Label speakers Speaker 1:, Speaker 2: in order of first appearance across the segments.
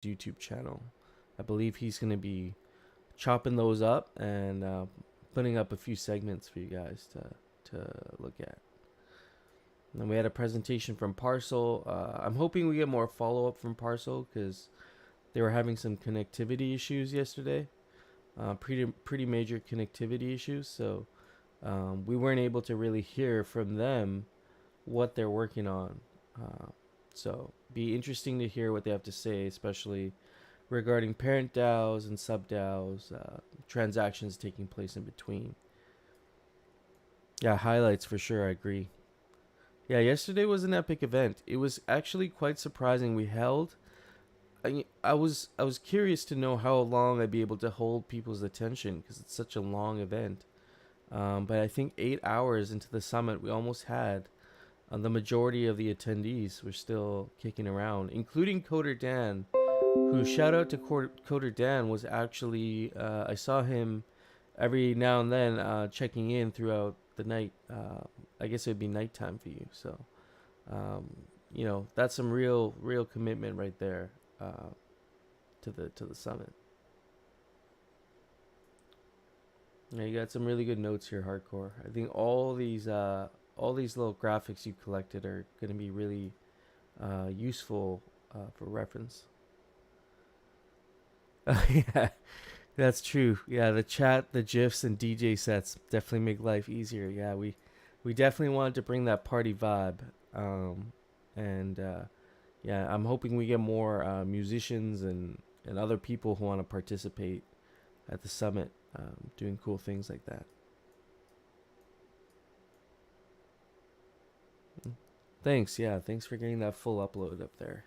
Speaker 1: YouTube channel. I believe he's going to be chopping those up and putting up a few segments for you guys to look at. And then we had a presentation from Parcel. I'm hoping we get more follow-up from Parcel because they were having some connectivity issues yesterday. Pretty major connectivity issues. So we weren't able to really hear from them what they're working on. So be interesting to hear what they have to say, especially regarding parent DAOs and sub DAOs, transactions taking place in between. Yeah, highlights for sure. I agree. Yeah, yesterday was an epic event. It was actually quite surprising. We held. I was curious to know how long I'd be able to hold people's attention because it's such a long event. But I think 8 hours into the summit, we almost had the majority of the attendees were still kicking around, including Coder Dan, who, shout out to Coder Dan, was actually, I saw him every now and then checking in throughout the night. I guess it'd be nighttime for you. So, you know, that's some real commitment right there to the summit. Yeah, you got some really good notes here, Hardcore. I think all these little graphics you collected are going to be really useful for reference. Yeah, that's true. Yeah, the chat, the GIFs, and DJ sets definitely make life easier. Yeah, we definitely wanted to bring that party vibe. Yeah, I'm hoping we get more musicians and other people who want to participate at the summit, doing cool things like that. Thanks. Yeah, thanks for getting that full upload up there.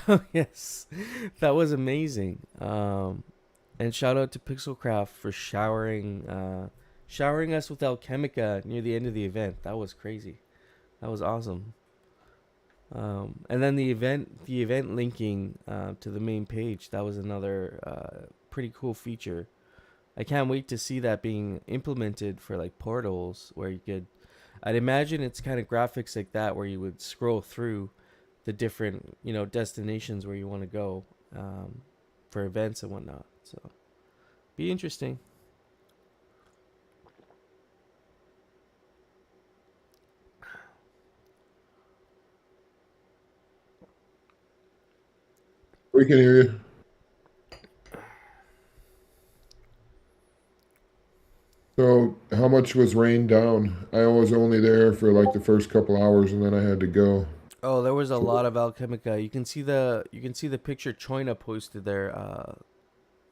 Speaker 1: Oh, yes, that was amazing. And shout out to Pixelcraft for showering us with Alchemica near the end of the event. That was crazy. That was awesome. And then the event linking to the main page. That was another pretty cool feature. I can't wait to see that being implemented for like portals where you could. I'd imagine it's kind of graphics like that where you would scroll through the different, you know, destinations where you want to go for events and whatnot. So be interesting.
Speaker 2: We can hear you. So how much was rained down? I was only there for like the first couple hours and then I had to go.
Speaker 1: Oh, there was a lot of Alchemica. You can see the picture Choina posted there.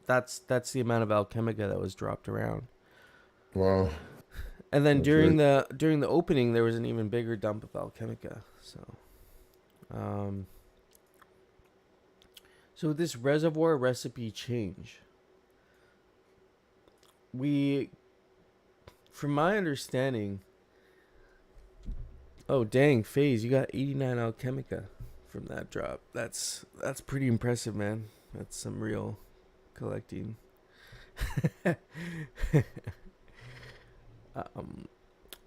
Speaker 1: That's the amount of Alchemica that was dropped around.
Speaker 2: Wow.
Speaker 1: And then
Speaker 2: That's
Speaker 1: during
Speaker 2: right.
Speaker 1: the opening, there was an even bigger dump of Alchemica. So this reservoir recipe change, from my understanding. Oh dang, FaZe, you got 89 Alchemica from that drop. That's pretty impressive, man. That's some real collecting.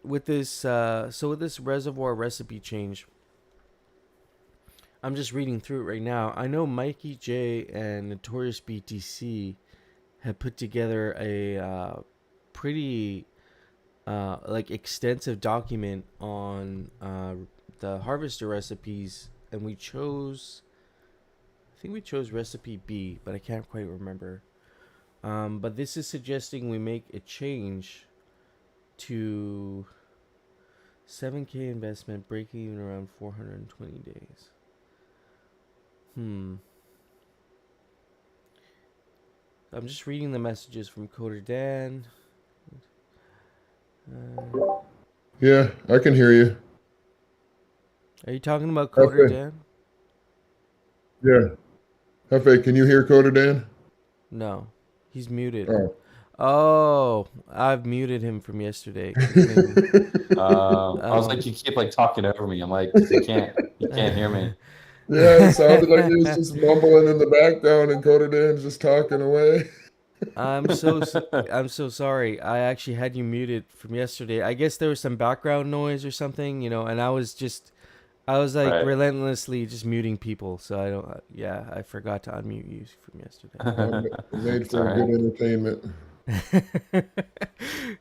Speaker 1: With this reservoir recipe change, I'm just reading through it right now. I know Mikey J and Notorious BTC have put together a pretty like extensive document on the harvester recipes, and I think we chose recipe B, but I can't quite remember. But this is suggesting we make a change to 7K investment, breaking even around 420 days. I'm just reading the messages from Coder Dan.
Speaker 2: Yeah, I can hear you.
Speaker 1: Are you talking about Coder Dan?
Speaker 2: Yeah. Hefe, can you hear Coder Dan?
Speaker 1: No, he's muted.
Speaker 2: Oh.
Speaker 1: Oh, I've muted him from yesterday.
Speaker 3: I was like, you keep like talking over me. I'm like, you can't hear me.
Speaker 2: Yeah, it sounded like he was just mumbling in the background and Coder Dan's just talking away.
Speaker 1: I'm so sorry. I actually had you muted from yesterday. I guess there was some background noise or something, and I was like
Speaker 3: Right.
Speaker 1: relentlessly just muting people. So I don't. Yeah, I forgot to unmute you from yesterday.
Speaker 2: Made
Speaker 3: It's all
Speaker 2: for good
Speaker 3: right.
Speaker 2: entertainment.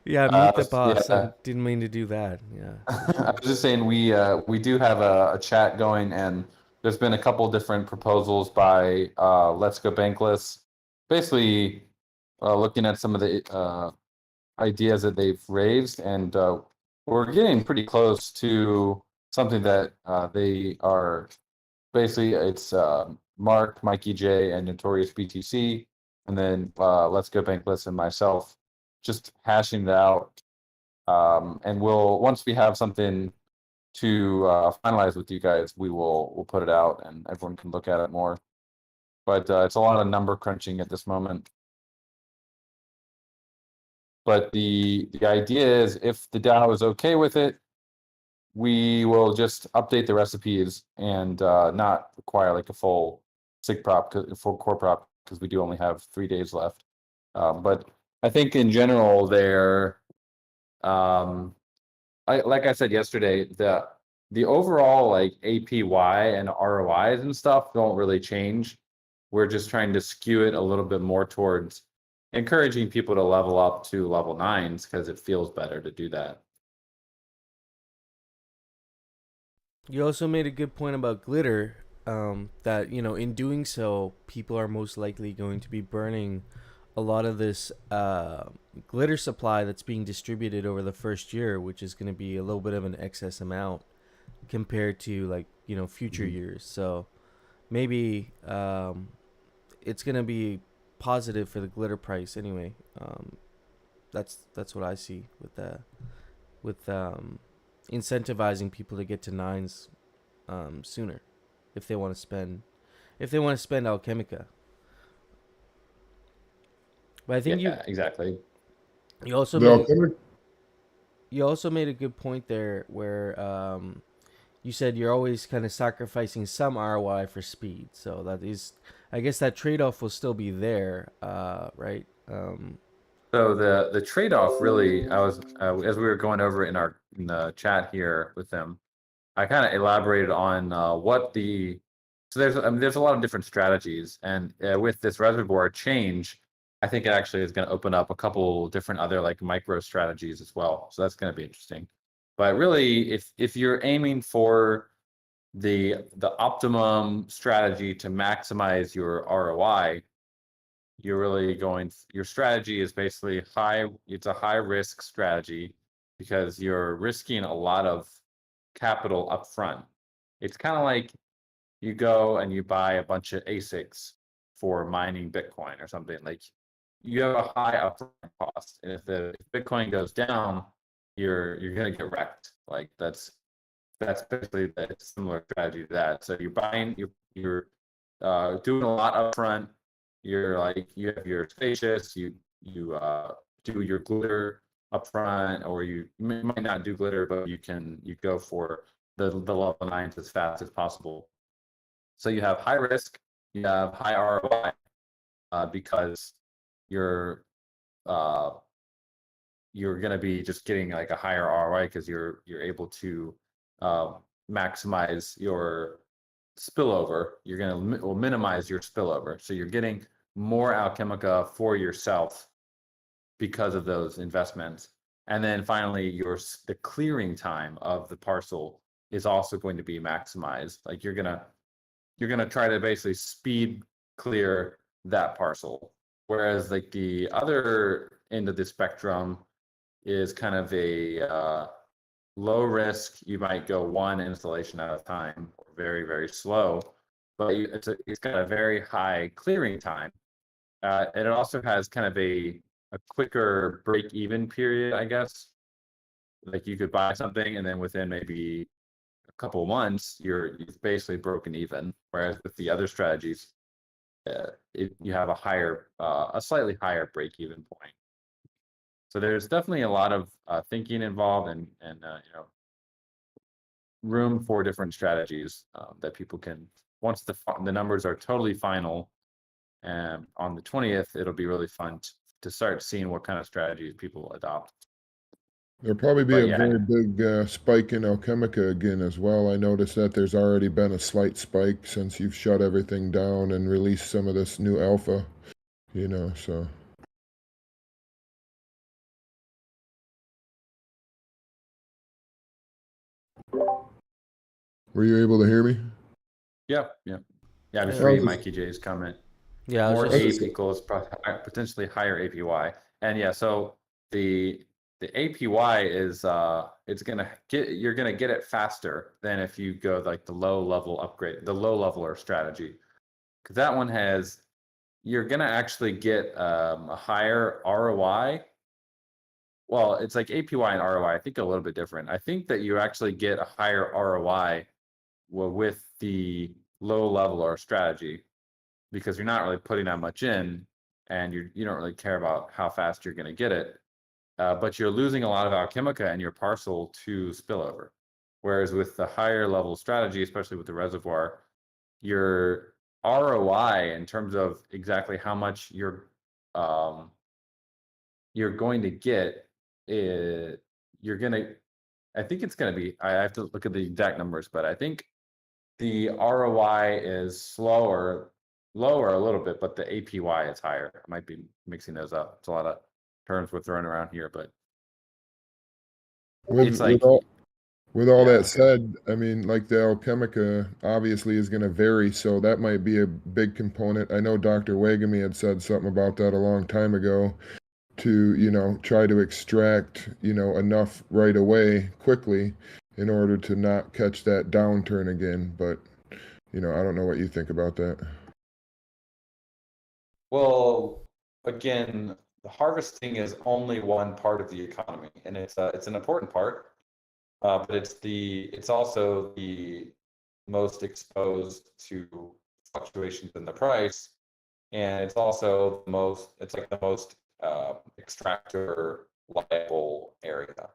Speaker 1: Yeah, mute the boss. I
Speaker 3: Yeah.
Speaker 1: didn't mean to do that. Yeah, for
Speaker 3: I
Speaker 1: sure.
Speaker 3: was just saying we do have a chat going, and there's been a couple different proposals by Let's Go Bankless, basically looking at some of the ideas that they've raised, and we're getting pretty close to something that they are basically. It's Mark, Mikey J, and Notorious BTC, and then Let's Go Bankless and myself just hashing it out. And we'll once we have something to finalize with you guys, we'll put it out and everyone can look at it more. But it's a lot of number crunching at this moment. But the idea is, if the DAO is okay with it, we will just update the recipes and not require like a full sig prop, full core prop, because we do only have 3 days left. But I think in general, they're like I said yesterday, the overall like APY and ROIs and stuff don't really change. We're just trying to skew it a little bit more towards encouraging people to level up to level 9s because it feels better to do that.
Speaker 1: You also made a good point about glitter. That in doing so, people are most likely going to be burning a lot of this glitter supply that's being distributed over the first year, which is going to be a little bit of an excess amount compared to like future years. So maybe it's going to be positive for the glitter price anyway. That's what I see with incentivizing people to get to 9s sooner if they want to spend Alchemica. But I think
Speaker 3: Yeah, exactly.
Speaker 1: you also
Speaker 2: The
Speaker 1: made a,
Speaker 2: alchemic,
Speaker 1: you also made a good point there where you said you're always kind of sacrificing some ROI for speed. So that is, I guess that trade off will still be there, right?
Speaker 3: So the trade-off really, I was as we were going over it in the chat here with them, I kind of elaborated on what the so there's a lot of different strategies, and with this reservoir change, I think it actually is going to open up a couple different other like micro strategies as well. So that's going to be interesting. But really, if you're aiming for the optimum strategy to maximize your ROI, you're really going. Your strategy is basically high. It's a high risk strategy because you're risking a lot of capital up front. It's kind of like you go and you buy a bunch of ASICs for mining Bitcoin or something. Like, you have a high upfront cost, and if Bitcoin goes down, you're gonna get wrecked. Like, that's basically a similar strategy to that. So you're buying, you're doing a lot upfront. You're like, you have your spacious, you do your glitter upfront, or you might not do glitter, but you go for the level 9s as fast as possible. So you have high risk, you have high ROI because you're uh, you're going to be just getting like a higher ROI because you're able to uh, maximize your spillover. You're going to minimize your spillover, so you're getting more Alchemica for yourself because of those investments. And then finally, the clearing time of the parcel is also going to be maximized. Like, you're gonna try to basically speed clear that parcel. Whereas like the other end of the spectrum is kind of a low risk. You might go one installation at a time, or very, very slow, but it's got a very high clearing time. And it also has kind of a quicker break even period, I guess. Like, you could buy something and then within maybe a couple of months, you've basically broken even. Whereas with the other strategies, you have a slightly higher break even point. So there's definitely a lot of thinking involved, and room for different strategies that people can, once the numbers are totally final, And on the 20th, it'll be really fun to start seeing what kind of strategies people adopt.
Speaker 2: There'll probably be
Speaker 3: But
Speaker 2: a
Speaker 3: yeah.
Speaker 2: very big spike in Alchemica again as well. I noticed that there's already been a slight spike since you've shut everything down and released some of this new alpha, so. Were you able to hear me?
Speaker 3: Yeah. I was
Speaker 1: Yeah.
Speaker 3: reading Mikey J's comment.
Speaker 1: Yeah, I was
Speaker 3: More
Speaker 1: just
Speaker 3: APE equals potentially higher APY, and yeah, so the APY is you're gonna get it faster than if you go like the low level upgrade, the low leveler strategy, because that one you're gonna actually get a higher ROI. Well, it's like APY and ROI. I think a little bit different. I think that you actually get a higher ROI with the low leveler strategy, because you're not really putting that much in, and you don't really care about how fast you're going to get it, but you're losing a lot of Alchemica and your parcel to spillover. Whereas with the higher level strategy, especially with the reservoir, your ROI in terms of exactly how much you're going to get, you're going to, I think it's going to be, I have to look at the exact numbers, but I think the ROI is lower a little bit, but the APY is higher. I might be mixing those up. It's a lot of terms we're throwing around here, but it's like,
Speaker 2: with all
Speaker 3: yeah.
Speaker 2: that said, I mean, like the Alchemica obviously is going to vary, so that might be a big component. I know Dr. Wagami had said something about that a long time ago, to try to extract enough right away quickly in order to not catch that downturn again. But I don't know what you think about that.
Speaker 3: Well, again, the harvesting is only one part of the economy, and it's an important part, but it's also the most exposed to fluctuations in the price, and it's also it's like the most extractor liable area.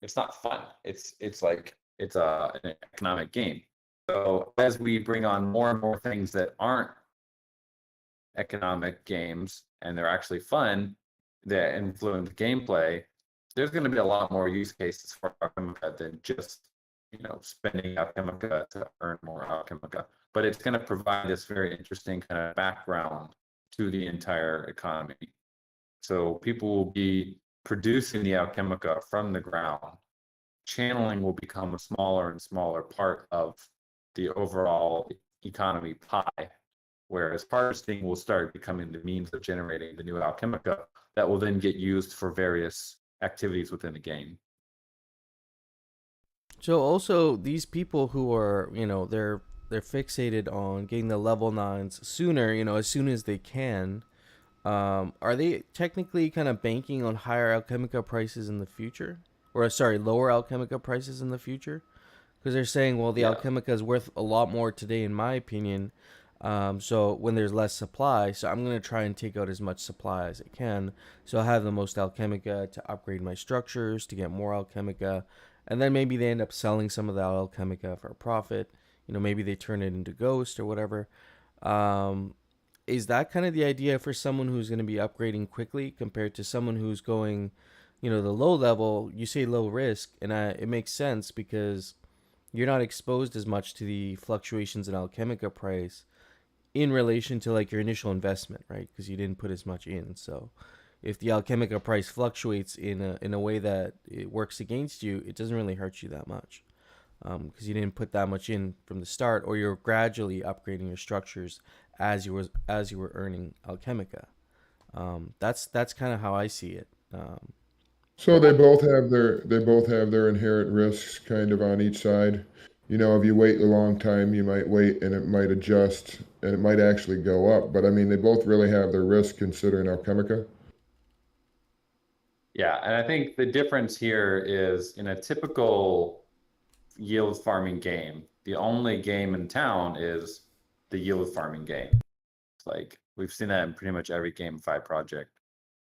Speaker 3: It's not fun. It's like it's an economic game. So as we bring on more and more things that aren't economic games and they're actually fun, that influence gameplay, there's going to be a lot more use cases for Alchemica than just spending Alchemica to earn more Alchemica. But it's going to provide this very interesting kind of background to the entire economy. So people will be producing the Alchemica from the ground. Channeling will become a smaller and smaller part of the overall economy pie, whereas harvesting will start becoming the means of generating the new Alchemica that will then get used for various activities within the game.
Speaker 1: so also these people who are, they're fixated on getting the level 9s sooner, as soon as they can. Are they technically kind of banking on higher Alchemica prices in the future? Or sorry, lower Alchemica prices in the future? Because they're saying, well, the
Speaker 3: Yeah.
Speaker 1: Alchemica is worth a lot more today, in my opinion. So when there's less supply, so I'm going to try and take out as much supply as I can. So I'll have the most Alchemica to upgrade my structures, to get more Alchemica. And then maybe they end up selling some of that Alchemica for a profit. Maybe they turn it into Ghost or whatever. Is that kind of the idea for someone who's going to be upgrading quickly compared to someone who's going, the low level? You say low risk, and it makes sense because you're not exposed as much to the fluctuations in Alchemica price in relation to like your initial investment, right? Because you didn't put as much in. So if the Alchemica price fluctuates in a way that it works against you, it doesn't really hurt you that much, because you didn't put that much in from the start, or you're gradually upgrading your structures as you were earning Alchemica. That's kind of how I see it.
Speaker 2: So they both have their inherent risks kind of on each side. If you wait a long time, you might wait and it might adjust and it might actually go up. But I mean, they both really have their risk considering Alchemica.
Speaker 3: Yeah, and I think the difference here is in a typical yield farming game, the only game in town is the yield farming game. It's like we've seen that in pretty much every GameFi project.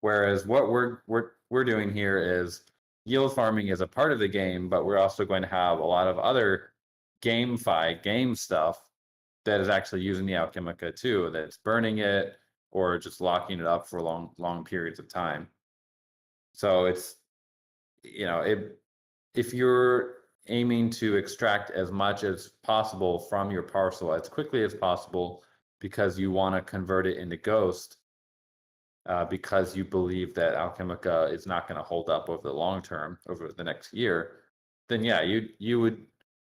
Speaker 3: Whereas what we're doing here is yield farming is a part of the game, but we're also going to have a lot of other GameFi game stuff that is actually using the Alchemica too, that's burning it, or just locking it up for long periods of time. So it's, if you're aiming to extract as much as possible from your parcel as quickly as possible because you want to convert it into Ghost, because you believe that Alchemica is not going to hold up over the long term, over the next year, then yeah, you would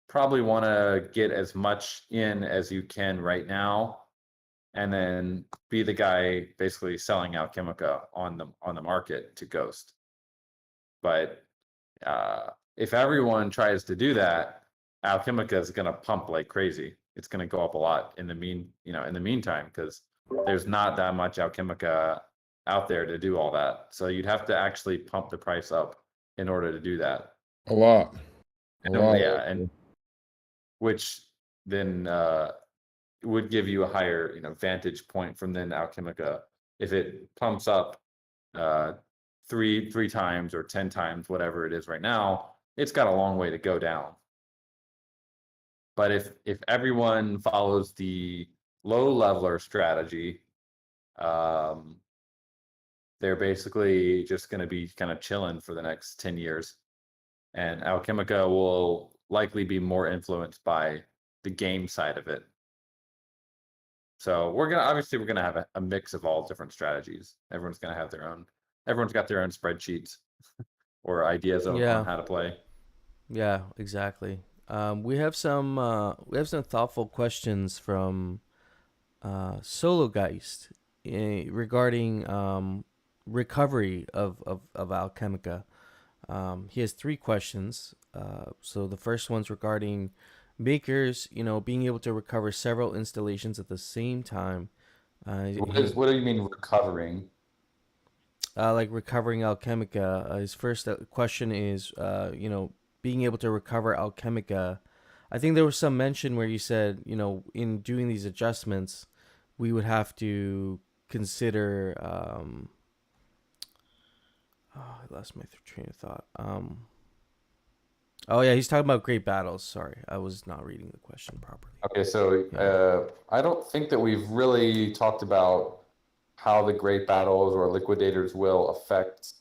Speaker 3: probably want to get as much in as you can right now, and then be the guy basically selling Alchemica on the market to Ghost. But if everyone tries to do that, Alchemica is going to pump like crazy. It's going to go up a lot in the meantime, because there's not that much Alchemica out there to do all that. So you'd have to actually pump the price up in order to do that.
Speaker 2: A lot.
Speaker 3: Yeah, and which then would give you a higher vantage point from then Alchemica. If it pumps up three times or 10 times, whatever it is right now, it's got a long way to go down. But if everyone follows the low leveler strategy, they're basically just going to be kind of chilling for the next 10 years. And Alchemica will likely be more influenced by the game side of it. So we're gonna have a mix of all different strategies. Everyone's gonna have their own. Everyone's got their own spreadsheets or ideas on how to play.
Speaker 1: Yeah, exactly. We have some thoughtful questions from Solo Geist regarding recovery of Alchemica. He has 3 questions. So the first one's regarding makers, being able to recover several installations at the same time.
Speaker 3: What do you mean recovering?
Speaker 1: Like recovering Alchemica. His first question is, being able to recover Alchemica. I think there was some mention where you said, in doing these adjustments, we would have to consider. I lost my train of thought. Oh yeah, he's talking about great battles. Sorry, I was not reading the question properly.
Speaker 3: Okay, so I don't think that we've really talked about how the great battles or liquidators will affect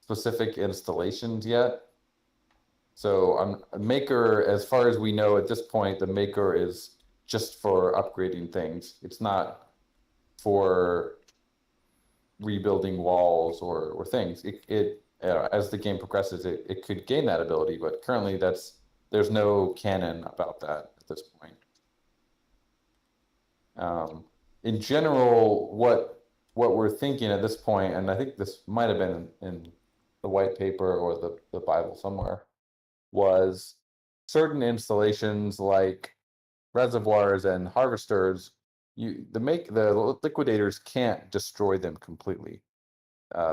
Speaker 3: specific installations yet. So a maker, as far as we know at this point, the maker is just for upgrading things. It's not for rebuilding walls or things. As the game progresses, it could gain that ability, but currently there's no canon about that at this point. In general, what we're thinking at this point, and I think this might have been in the white paper or the Bible somewhere, was certain installations like reservoirs and harvesters, the liquidators can't destroy them completely.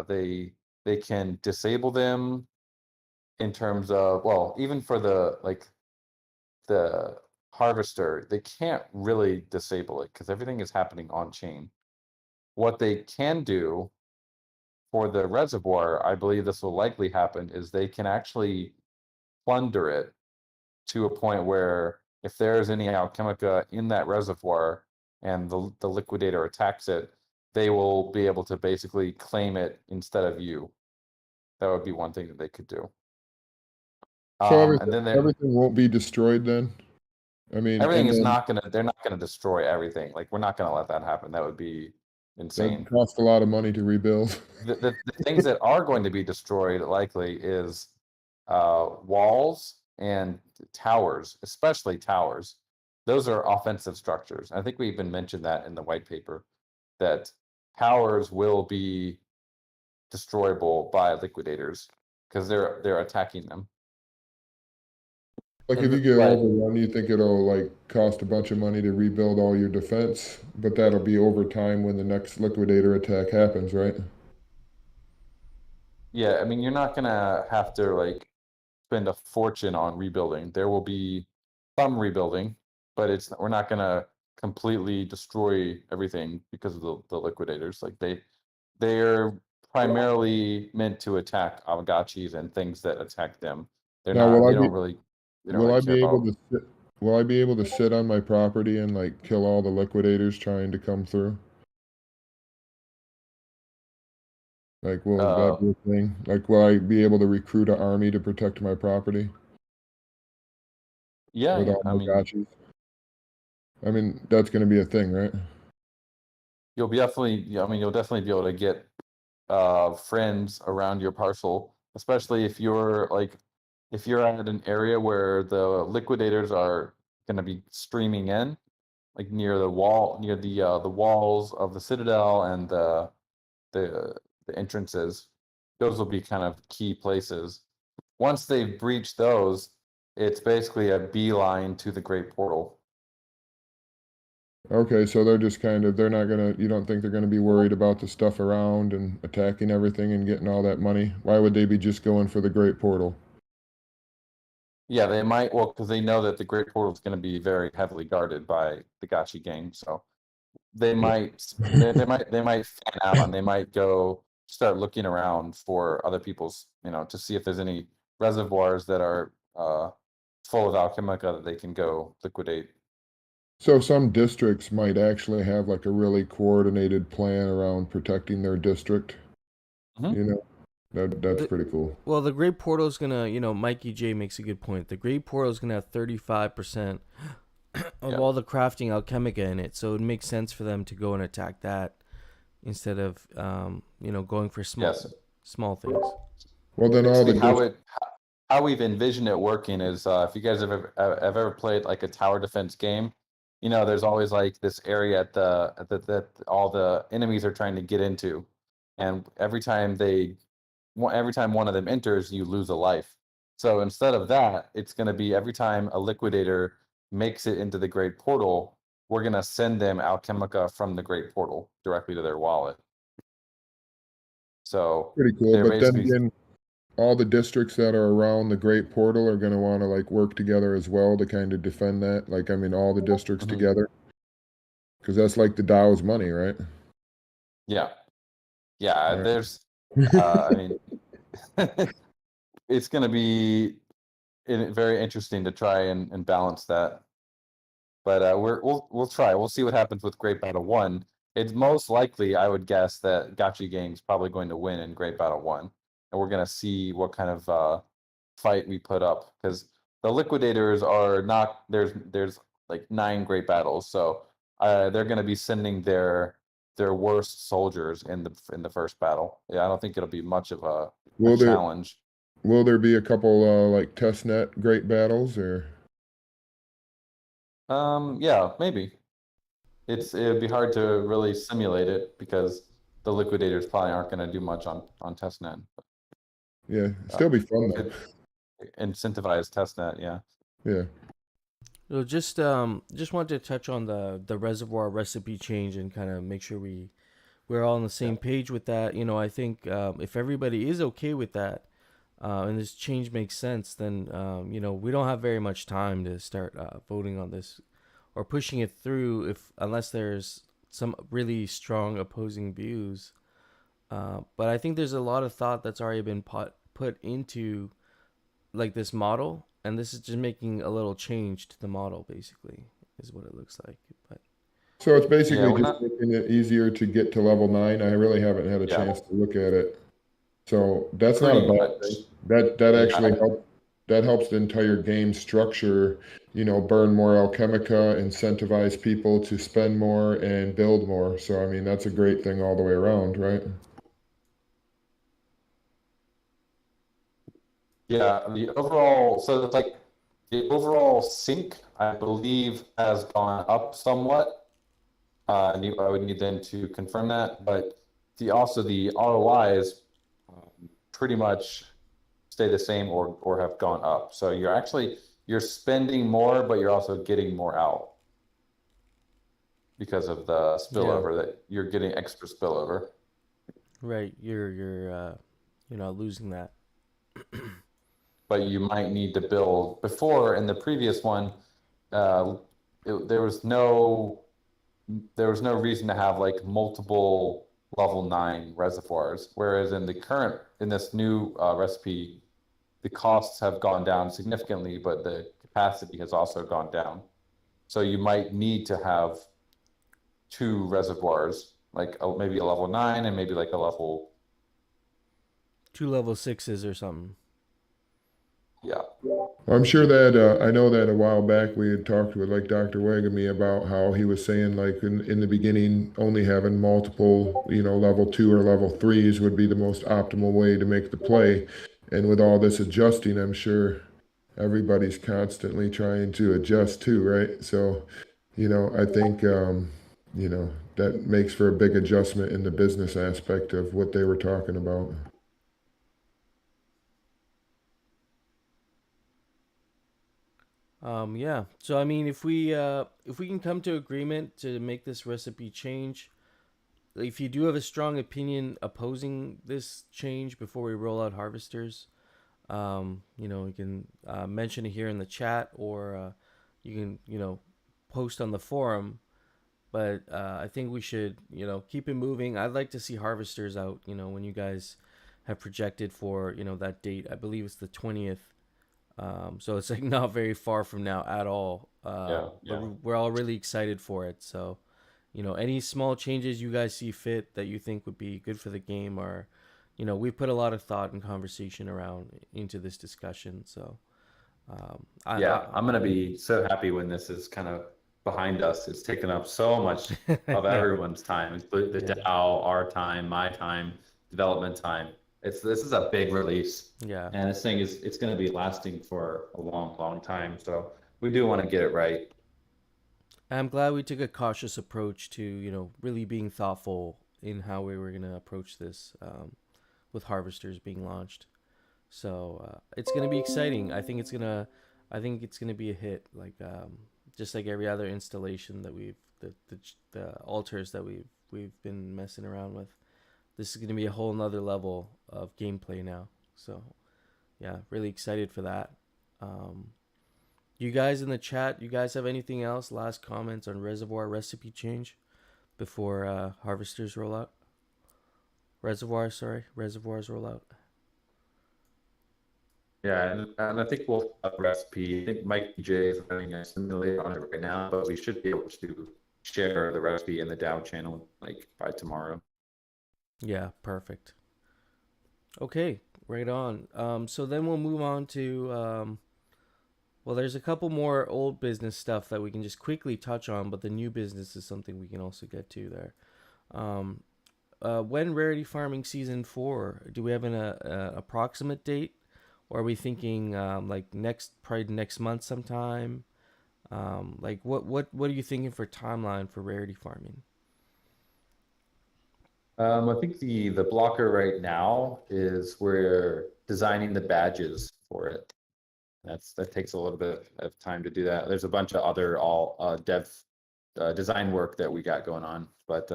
Speaker 3: They can disable them in terms of, well, even for the harvester, they can't really disable it because everything is happening on chain. What they can do for the reservoir, I believe this will likely happen, is they can actually plunder it to a point where if there's any Alchemica in that reservoir and the liquidator attacks it, they will be able to basically claim it instead of you. That would be one thing that they could do.
Speaker 2: So
Speaker 3: And then
Speaker 2: everything won't be destroyed then? I mean,
Speaker 3: everything is they're not gonna destroy everything. Like, we're not gonna let that happen. That would be insane.
Speaker 2: That cost a lot of money to rebuild.
Speaker 3: The things that are going to be destroyed likely is walls and towers, especially towers. Those are offensive structures. I think we even mentioned that in the white paper, that towers will be destroyable by liquidators because they're attacking them.
Speaker 2: Like if you get overrun, you think it'll like cost a bunch of money to rebuild all your defense, but that'll be over time when the next liquidator attack happens, right?
Speaker 3: Yeah, I mean, you're not gonna have to like spend a fortune on rebuilding. There will be some rebuilding, but we're not gonna completely destroy everything because of the liquidators. Like they're primarily meant to attack Aavegotchis and things that attack them. They're
Speaker 2: Now,
Speaker 3: not. They don't really care about.
Speaker 2: Will I be able to sit on my property and like kill all the liquidators trying to come through? Like, will that
Speaker 3: Uh,
Speaker 2: be a thing? Like, will I be able to recruit an army to protect my property
Speaker 3: yeah,
Speaker 2: with
Speaker 3: yeah.
Speaker 2: all
Speaker 3: I
Speaker 2: my
Speaker 3: mean,
Speaker 2: gotchas? I mean, that's going to be a thing, right?
Speaker 3: you'll be definitely. Yeah, I mean, you'll definitely be able to get friends around your parcel, especially if you're at an area where the liquidators are going to be streaming in, like near the walls of the citadel and the the entrances. Those will be kind of key places. Once they've breached those, it's basically a beeline to the Great Portal.
Speaker 2: Okay, so they're just kind of, they're not gonna, you don't think they're gonna be worried about the stuff around and attacking everything and getting all that money? Why would they be just going for the Great Portal?
Speaker 3: Yeah, they might, well, because they know that the Great Portal is going to be very heavily guarded by the Gotchi gang. So they
Speaker 2: Yeah.
Speaker 3: might they might fan out and they might go start looking around for other people's, to see if there's any reservoirs that are full of alchemica that they can go liquidate.
Speaker 2: So some districts might actually have like a really coordinated plan around protecting their district,
Speaker 3: Hmm.
Speaker 2: you know? That's
Speaker 1: The,
Speaker 2: pretty cool.
Speaker 1: well, the Great Portal is gonna, Mikey J makes a good point. The Great Portal is gonna have 35% of
Speaker 3: Yeah.
Speaker 1: all the crafting alchemica in it, so it makes sense for them to go and attack that instead of, going for
Speaker 3: Yes.
Speaker 1: small things.
Speaker 2: Well, then all the
Speaker 3: Basically,
Speaker 2: dis
Speaker 3: how we've envisioned it working is, if you guys have ever played like a tower defense game, there's always like this area that all the enemies are trying to get into, and every time one of them enters, you lose a life. So instead of that, it's going to be every time a liquidator makes it into the Great Portal, we're going to send them alchemica from the Great Portal directly to their wallet. So
Speaker 2: pretty cool,
Speaker 3: they're
Speaker 2: but then
Speaker 3: basically,
Speaker 2: again, all the districts that are around the Great Portal are gonna wanna like work together as well to kind of defend that. Like, I mean, all the districts
Speaker 3: mhm,
Speaker 2: together, because that's like the DAO's money, right?
Speaker 3: yeah, yeah.
Speaker 2: Right.
Speaker 3: There's, I mean, it's going to be very interesting to try and balance that. But we'll try. We'll see what happens with Great Battle One. It's most likely, I would guess, that Gotchi Gang's probably going to win in Great Battle One, and we're going to see what kind of fight we put up, because the liquidators are not there's like 9 great battles, so they're going to be sending their worst soldiers in the first battle. Yeah, I don't think it'll be much of a
Speaker 2: Will there
Speaker 3: challenge.
Speaker 2: will there be a couple like testnet great battles or
Speaker 3: Yeah, maybe. It'd be hard to really simulate it because the liquidators probably aren't going to do much on testnet.
Speaker 2: yeah,
Speaker 3: Uh,
Speaker 2: still be fun though.
Speaker 3: could incentivize testnet, yeah.
Speaker 2: Yeah.
Speaker 1: So just wanted to touch on the reservoir recipe change and kind of make sure we're all on the
Speaker 3: Yeah.
Speaker 1: same page with that. I think if everybody is okay with that, and this change makes sense, then we don't have very much time to start voting on this or pushing it through if unless there's some really strong opposing views. But I think there's a lot of thought that's already been put into like this model, and this is just making a little change to the model, basically, is what it looks like. But
Speaker 2: So it's
Speaker 3: Yeah,
Speaker 2: basically
Speaker 3: we're
Speaker 2: just
Speaker 3: not.
Speaker 2: making it easier to get to level 9. I really haven't had a
Speaker 3: Yeah,
Speaker 2: chance to look at it. So that's not a
Speaker 3: pretty
Speaker 2: bad
Speaker 3: much.
Speaker 2: thing. That actually
Speaker 3: Yeah,
Speaker 2: helps the entire game structure, burn more alchemica, incentivize people to spend more and build more. So I mean that's a great thing all the way around, right?
Speaker 3: yeah. The overall sync, I believe, has gone up somewhat. I would need them to confirm that, but the ROIs pretty much stay the same or have gone up. So you're spending more, but you're also getting more out because of the
Speaker 1: yeah,
Speaker 3: spillover, that you're getting extra spillover.
Speaker 1: right. You're not losing that.
Speaker 3: But you might need to build. Before, in the previous one, uh, there was no reason to have like multiple level 9 reservoirs, whereas in this new recipe, the costs have gone down significantly, but the capacity has also gone down. So you might need to have 2 reservoirs, like maybe a level 9 and maybe like a level
Speaker 1: 2 level 6s or something.
Speaker 3: Yeah.
Speaker 2: I'm sure that I know that a while back we had talked with like Dr. Wagamy about how he was saying like in the beginning only having multiple, level 2 or level 3s would be the most optimal way to make the play. And with all this adjusting, I'm sure everybody's constantly trying to adjust too, right? So, I think that makes for a big adjustment in the business aspect of what they were talking about.
Speaker 1: Yeah. So I mean, if we can come to agreement to make this recipe change, if you do have a strong opinion opposing this change before we roll out harvesters, you can mention it here in the chat, or you can post on the forum. But I think we should keep it moving. I'd like to see harvesters out. When you guys have projected for that date, I believe it's the 20th. So it's like not very far from now at all.
Speaker 3: Yeah.
Speaker 1: But
Speaker 3: Yeah.
Speaker 1: we're all really excited for it. So, any small changes you guys see fit that you think would be good for the game, or, we put a lot of thought and conversation around into this discussion. So,
Speaker 3: Yeah, I'm gonna be so happy when this is kind of behind us. It's taken up so much of
Speaker 1: yeah,
Speaker 3: everyone's time. It's the
Speaker 1: yeah,
Speaker 3: DAO, our time, my time, development time. This is a big release,
Speaker 1: yeah.
Speaker 3: and this thing is it's gonna be lasting for a long, long time. So we do want to get it right.
Speaker 1: I'm glad we took a cautious approach to, really being thoughtful in how we were gonna approach this, with harvesters being launched. So it's gonna be exciting. I think it's gonna be a hit. Like just like every other installation that the altars that we've been messing around with. This is gonna be a whole nother level of gameplay now. So yeah, really excited for that. Um, you guys in the chat, you guys have anything else? Last comments on reservoir recipe change before harvesters roll out? Reservoirs roll out.
Speaker 3: Yeah, and I think we'll have a recipe. I think Mike J is running a simulator on it right now, but we should be able to share the recipe in the DAO channel like by tomorrow.
Speaker 1: Yeah, perfect. Okay, right on. So then we'll move on to well, there's a couple more old business stuff that we can just quickly touch on, but the new business is something we can also get to there. Um, when rarity farming season 4? Do we have an approximate date, or are we thinking like probably next month sometime? Like what are you thinking for timeline for rarity farming?
Speaker 3: I think the blocker right now is we're designing the badges for it. That takes a little bit of time to do that. There's a bunch of other all dev design work that we got going on, but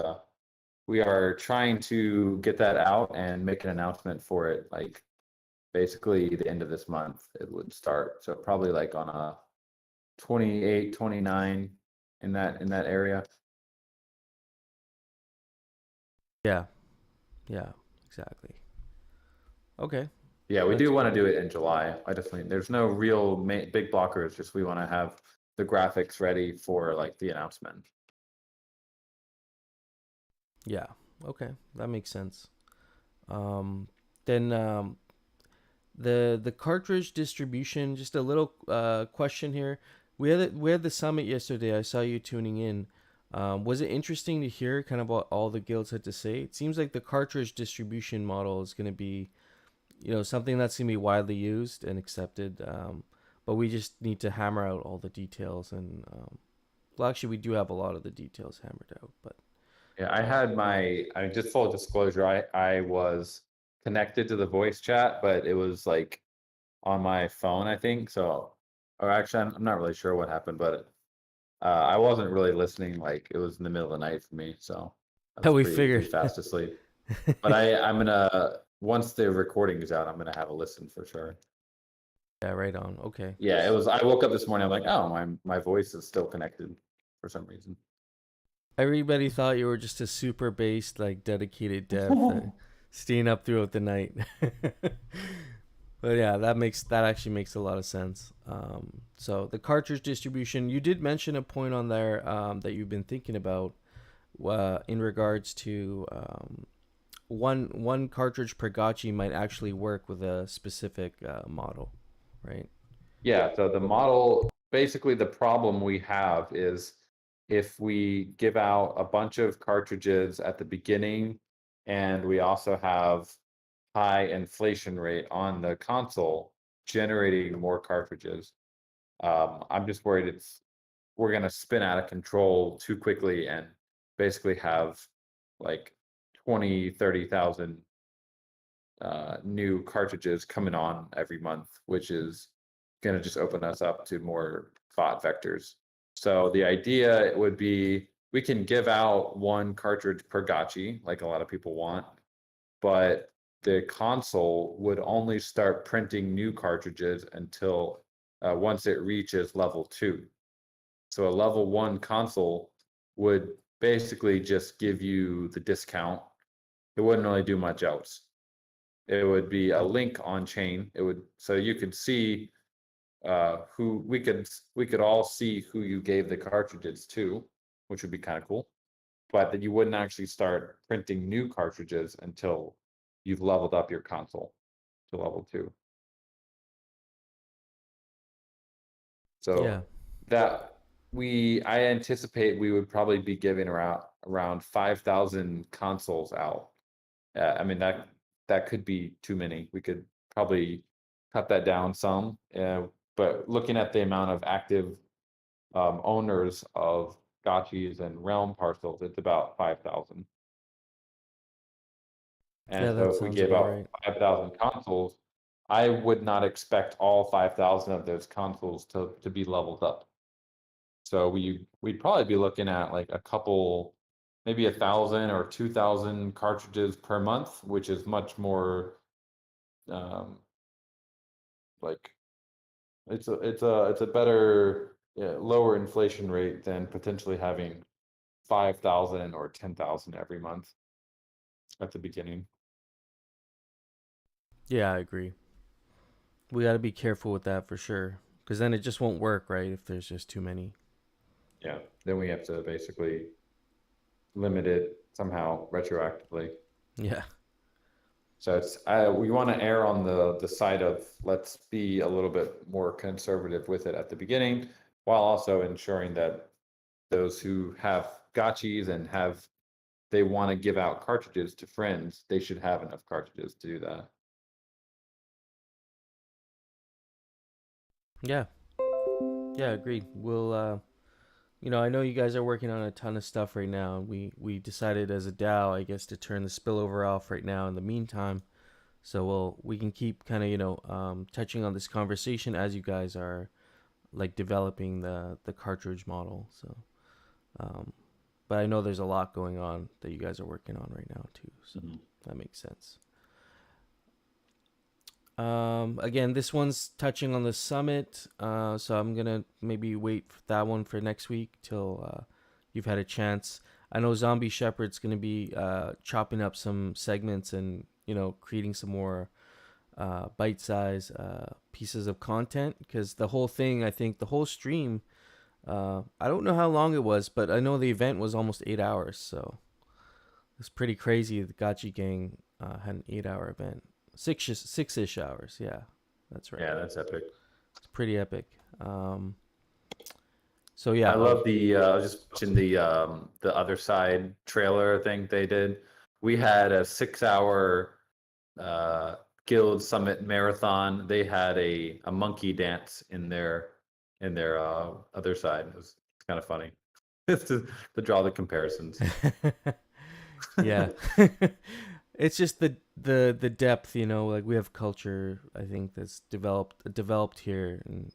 Speaker 3: we are trying to get that out and make an announcement for it. Like basically the end of this month, it would start. So probably like on a 28, 29 in that area.
Speaker 1: Yeah, yeah, exactly. Okay,
Speaker 3: Yeah, we
Speaker 1: that's
Speaker 3: do want to
Speaker 1: cool.
Speaker 3: do it in July. I definitely, there's no real big blockers, just we want to have the graphics ready for like the announcement.
Speaker 1: Yeah, okay, that makes sense. Then the cartridge distribution. Just a little question here. We had the summit yesterday. I saw you tuning in. Was it interesting to hear kind of what all the guilds had to say? It seems like the cartridge distribution model is going to be, something that's going to be widely used and accepted. But we just need to hammer out all the details. And well, actually, we do have a lot of the details hammered out. But
Speaker 3: Yeah, I just full disclosure, I was connected to the voice chat, but it was like on my phone, I think. So, or actually, I'm not really sure what happened, but I wasn't really listening. Like it was in the middle of the night for me, so I was
Speaker 1: we
Speaker 3: pretty
Speaker 1: figured.
Speaker 3: fast asleep. But I'm gonna once the recording is out, I'm gonna have a listen for sure.
Speaker 1: Yeah, right on. Okay.
Speaker 3: Yeah, it was. I woke up this morning. I'm like, oh, my voice is still connected for some reason.
Speaker 1: Everybody thought you were just a super based, like dedicated dev staying up throughout the night. But yeah, that actually makes a lot of sense. So the cartridge distribution, you did mention a point on there that you've been thinking about in regards to one cartridge per gotchi might actually work with a specific model, right?
Speaker 3: Yeah, so the model, basically the problem we have is if we give out a bunch of cartridges at the beginning and we also have high inflation rate on the console generating more cartridges. I'm just worried we're gonna spin out of control too quickly and basically have like 20, 30,000 new cartridges coming on every month, which is going to just open us up to more bot vectors. So the idea would be we can give out one cartridge per gotchi, like a lot of people want, but the console would only start printing new cartridges until once it reaches level 2. So a level 1 console would basically just give you the discount. It wouldn't really do much else. It would be a link on chain. It would, so you could see who we could all see who you gave the cartridges to, which would be kind of cool. But that you wouldn't actually start printing new cartridges until you've leveled up your console to level 2.
Speaker 1: Yeah.
Speaker 3: So that I anticipate we would probably be giving around 5,000 consoles out. I mean that could be too many. We could probably cut that down some. But looking at the amount of active owners of gotchis and realm parcels, it's about 5,000. And
Speaker 1: Yeah,
Speaker 3: so
Speaker 1: that
Speaker 3: if we
Speaker 1: sounds
Speaker 3: gave
Speaker 1: about
Speaker 3: out
Speaker 1: right.
Speaker 3: 5,000 consoles, I would not expect all 5,000 of those consoles to be leveled up. So we'd probably be looking at like a couple, maybe 1,000 or 2,000 cartridges per month, which is much more like it's a better lower inflation rate than potentially having 5,000 or 10,000 every month at the beginning.
Speaker 1: Yeah, I agree. We got to be careful with that for sure, because then it just won't work, right? If there's just too many.
Speaker 3: Yeah, then we have to basically limit it somehow retroactively.
Speaker 1: Yeah.
Speaker 3: So it's we want to err on the side of let's be a little bit more conservative with it at the beginning, while also ensuring that those who have gotchis and they want to give out cartridges to friends, they should have enough cartridges to do that.
Speaker 1: Yeah. Yeah, agreed. We'll I know you guys are working on a ton of stuff right now. We decided as a DAO, I guess, to turn the spillover off right now in the meantime. So we can keep kind of, touching on this conversation as you guys are like developing the cartridge model. So um but I know there's a lot going on that you guys are working on right now too. So that makes sense. Again, this one's touching on the summit, so I'm gonna maybe wait for that one for next week till you've had a chance. I know Zombie Shepherd's gonna be chopping up some segments and creating some more bite-size pieces of content, because the whole thing, I think the whole stream, I don't know how long it was, but I know the event was almost 8 hours, so it's pretty crazy. The Gotchi Gang had an 8 hour event. Six-ish hours. Yeah, that's right.
Speaker 3: Yeah, that's epic.
Speaker 1: It's pretty epic. So yeah,
Speaker 3: I love I was just watching the other side trailer thing they did. We had a 6 hour guild summit marathon. They had a monkey dance in their other side. It was kind of funny to draw the comparisons.
Speaker 1: yeah. It's just the depth, like we have culture, I think, that's developed here, and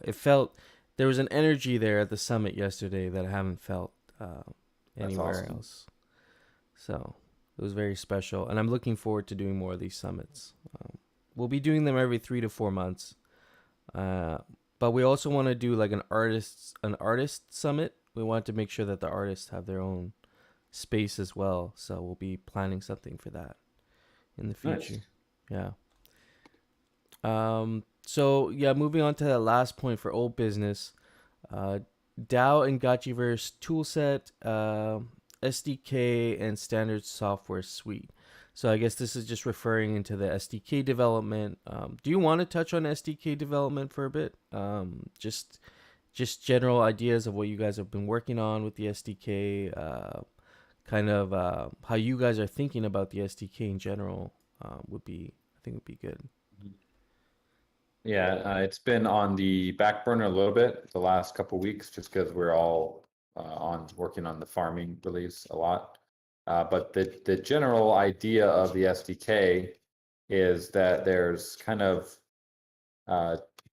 Speaker 1: it felt there was an energy there at the summit yesterday that I haven't felt anywhere
Speaker 3: awesome.
Speaker 1: else. So it was very special, and I'm looking forward to doing more of these summits. We'll be doing them every 3 to 4 months, but we also want to do like an artist summit. We want to make sure that the artists have their own space as well, so we'll be planning something for that in the future.
Speaker 3: Nice.
Speaker 1: Yeah. So yeah, moving on to that last point for old business, DAO and Gotchiverse toolset, SDK, and standard software suite. So I guess this is just referring into the SDK development. Do you want to touch on SDK development for a bit? Just general ideas of what you guys have been working on with the SDK, kind of how you guys are thinking about the SDK in general, I think would be good.
Speaker 3: Yeah, it's been on the back burner a little bit the last couple weeks, just because we're all on working on the farming release a lot. But the general idea of the SDK is that there's kind of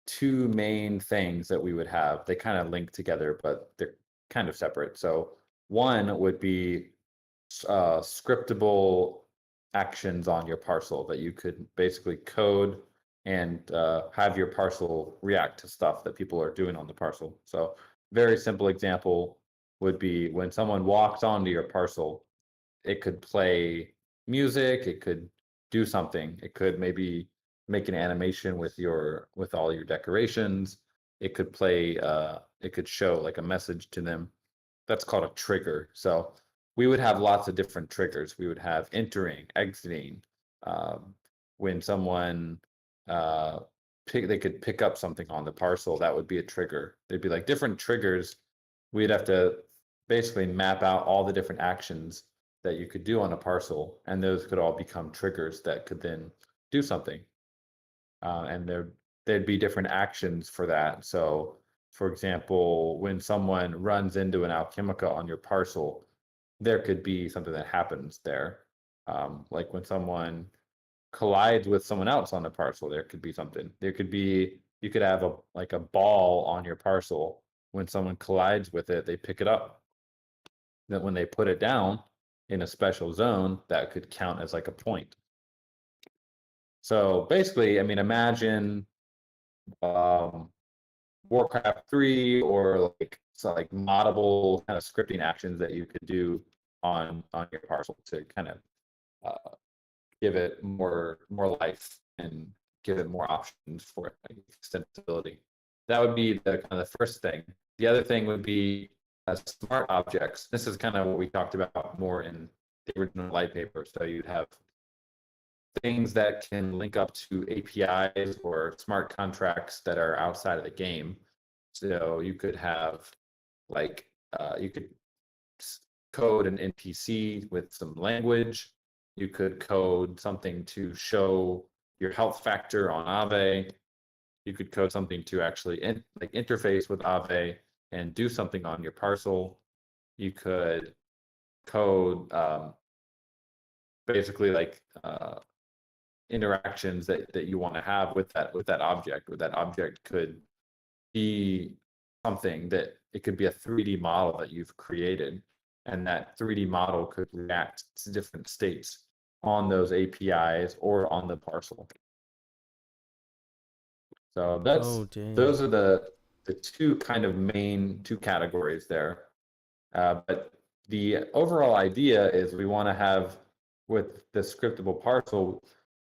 Speaker 3: two main things that we would have. They kind of link together, but they're kind of separate. So one would be scriptable actions on your parcel that you could basically code and have your parcel react to stuff that people are doing on the parcel. So very simple example would be when someone walks onto your parcel, it could play music, it could do something, it could maybe make an animation with all your decorations, it could play it could show like a message to them. That's called a trigger. So we would have lots of different triggers. We would have entering, exiting, when someone they could pick up something on the parcel, that would be a trigger. They'd be like different triggers. We'd have to basically map out all the different actions that you could do on a parcel, and those could all become triggers that could then do something. And there'd be different actions for that. So, for example, when someone runs into an Alchemica on your parcel, there could be something that happens there. Like when someone collides with someone else on the parcel, there could be something. There could be, you could have a ball on your parcel. When someone collides with it, they pick it up. That when they put it down in a special zone, that could count as like a point. So basically, I mean, imagine Warcraft 3 or like moddable kind of scripting actions that you could do on your parcel to kind of give it more life and give it more options for extensibility. That would be the kind of the first thing. The other thing would be smart objects. This is kind of what we talked about more in the original light paper. So you'd have things that can link up to APIs or smart contracts that are outside of the game. So you could have you could code an NPC with some language. You could code something to show your health factor on Aave. You could code something to actually interface with Aave and do something on your parcel. You could code basically interactions that you want to have with that object. Or that object could be something that it could be a 3D model that you've created, and that 3D model could react to different states on those APIs or on the parcel. So those are the two kind of main two categories there. But the overall idea is we want to have with the scriptable parcel,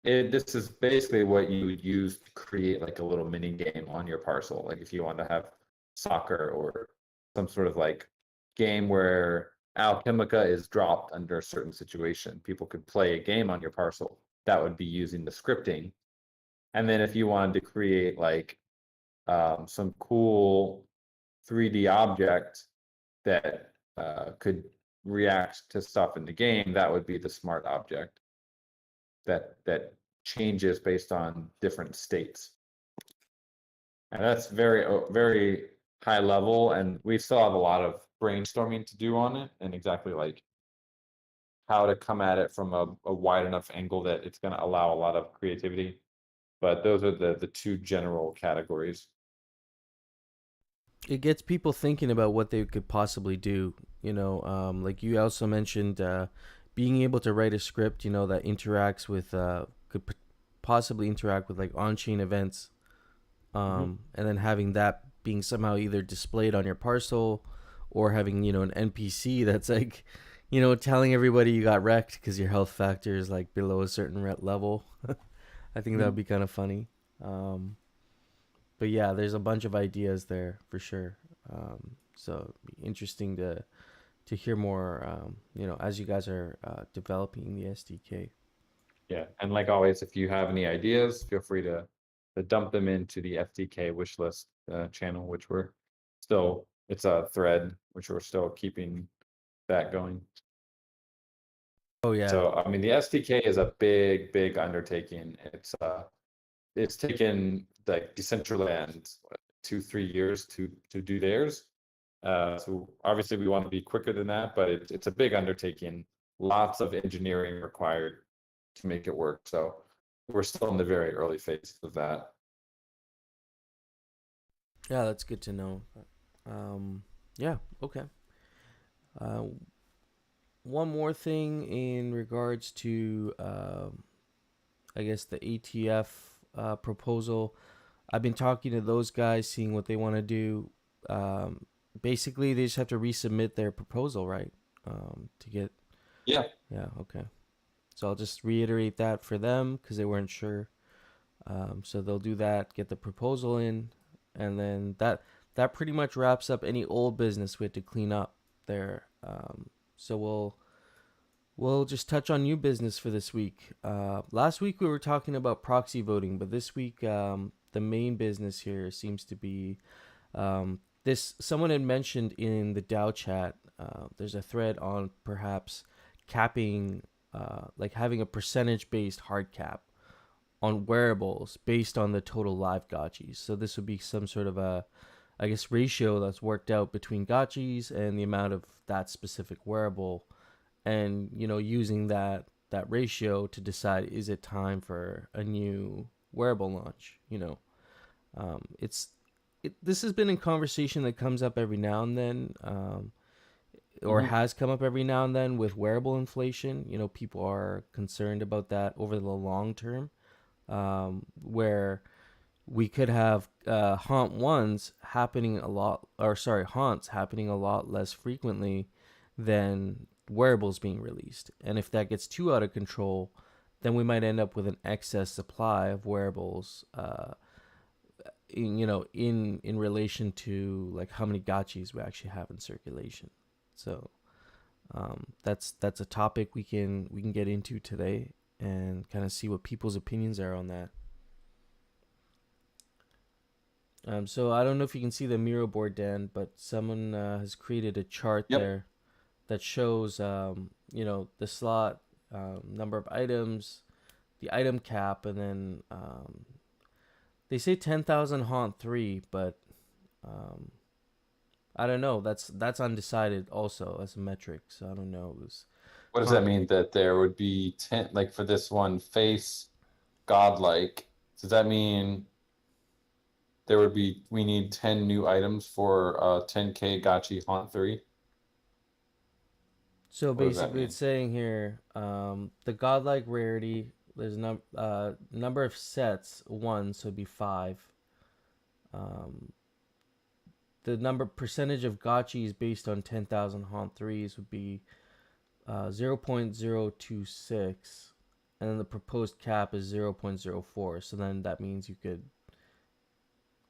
Speaker 3: this is basically what you would use to create like a little mini game on your parcel. Like if you want to have soccer or some sort of like game where Alchemica is dropped under a certain situation, people could play a game on your parcel. That would be using the scripting. And then if you wanted to create like some cool 3D object that could react to stuff in the game, that would be the smart object that changes based on different states. And that's very high level, and we still have a lot of brainstorming to do on it, and exactly like how to come at it from a wide enough angle that it's going to allow a lot of creativity. But those are the two general categories.
Speaker 1: It gets people thinking about what they could possibly do. Like you also mentioned, being able to write a script, that interacts with, could possibly interact with like on-chain events, and then having that being somehow either displayed on your parcel, or having an NPC that's like, telling everybody you got wrecked because your health factor is like below a certain level. I think that would be kind of funny. But yeah, there's a bunch of ideas there for sure. So it'd be interesting to hear more, as you guys are developing the SDK.
Speaker 3: Yeah, and like always, if you have any ideas, feel free to dump them into the FTK wish list channel, which we're still, it's a thread, which we're still keeping that going.
Speaker 1: Oh yeah.
Speaker 3: So I mean, the SDK is a big undertaking. It's taken like Decentraland what, 2-3 years to do theirs. So obviously we want to be quicker than that, but it's a big undertaking. Lots of engineering required to make it work. So we're still in the very early phase of that.
Speaker 1: Yeah, that's good to know. Yeah, okay. Uh, one more thing in regards to, I guess, the ATF proposal. I've been talking to those guys, seeing what they want to do. Um, Basically, they just have to resubmit their proposal, right? To get.
Speaker 3: Yeah.
Speaker 1: Yeah, okay. So I'll just reiterate that for them because they weren't sure. So they'll do that, get the proposal in, and then that pretty much wraps up any old business we had to clean up there. So we'll just touch on new business for this week. Last week we were talking about proxy voting, but this week the main business here seems to be this. Someone had mentioned in the DAO chat. There's a thread on perhaps capping, like having a percentage based hard cap on wearables based on the total live gotchis. So this would be some sort of a, I guess, ratio that's worked out between gotchis and the amount of that specific wearable, and using that ratio to decide, is it time for a new wearable launch. This has been a conversation that comes up every now and then, or has come up every now and then with wearable inflation. People are concerned about that over the long term, where we could have haunt ones happening a lot, or sorry, haunts happening a lot less frequently than wearables being released. And if that gets too out of control, then we might end up with an excess supply of wearables, in relation to like how many gotchis we actually have in circulation. So that's a topic we can get into today and kind of see what people's opinions are on that. So I don't know if you can see the Miro board, Dan, but someone has created a chart there that shows, the slot, number of items, the item cap, and then they say 10,000 haunt 3, but I don't know. That's undecided also as a metric, so I don't know.
Speaker 3: What does that mean? That there would be 10, like for this one face godlike, does that mean we need 10 new items for 10k gotchi haunt 3?
Speaker 1: So basically it's saying here, the godlike rarity, there's number of sets 1, so it'd be 5. The percentage of gotchis based on 10,000 haunt 3s would be 0.026, and then the proposed cap is 0.04. So then that means you could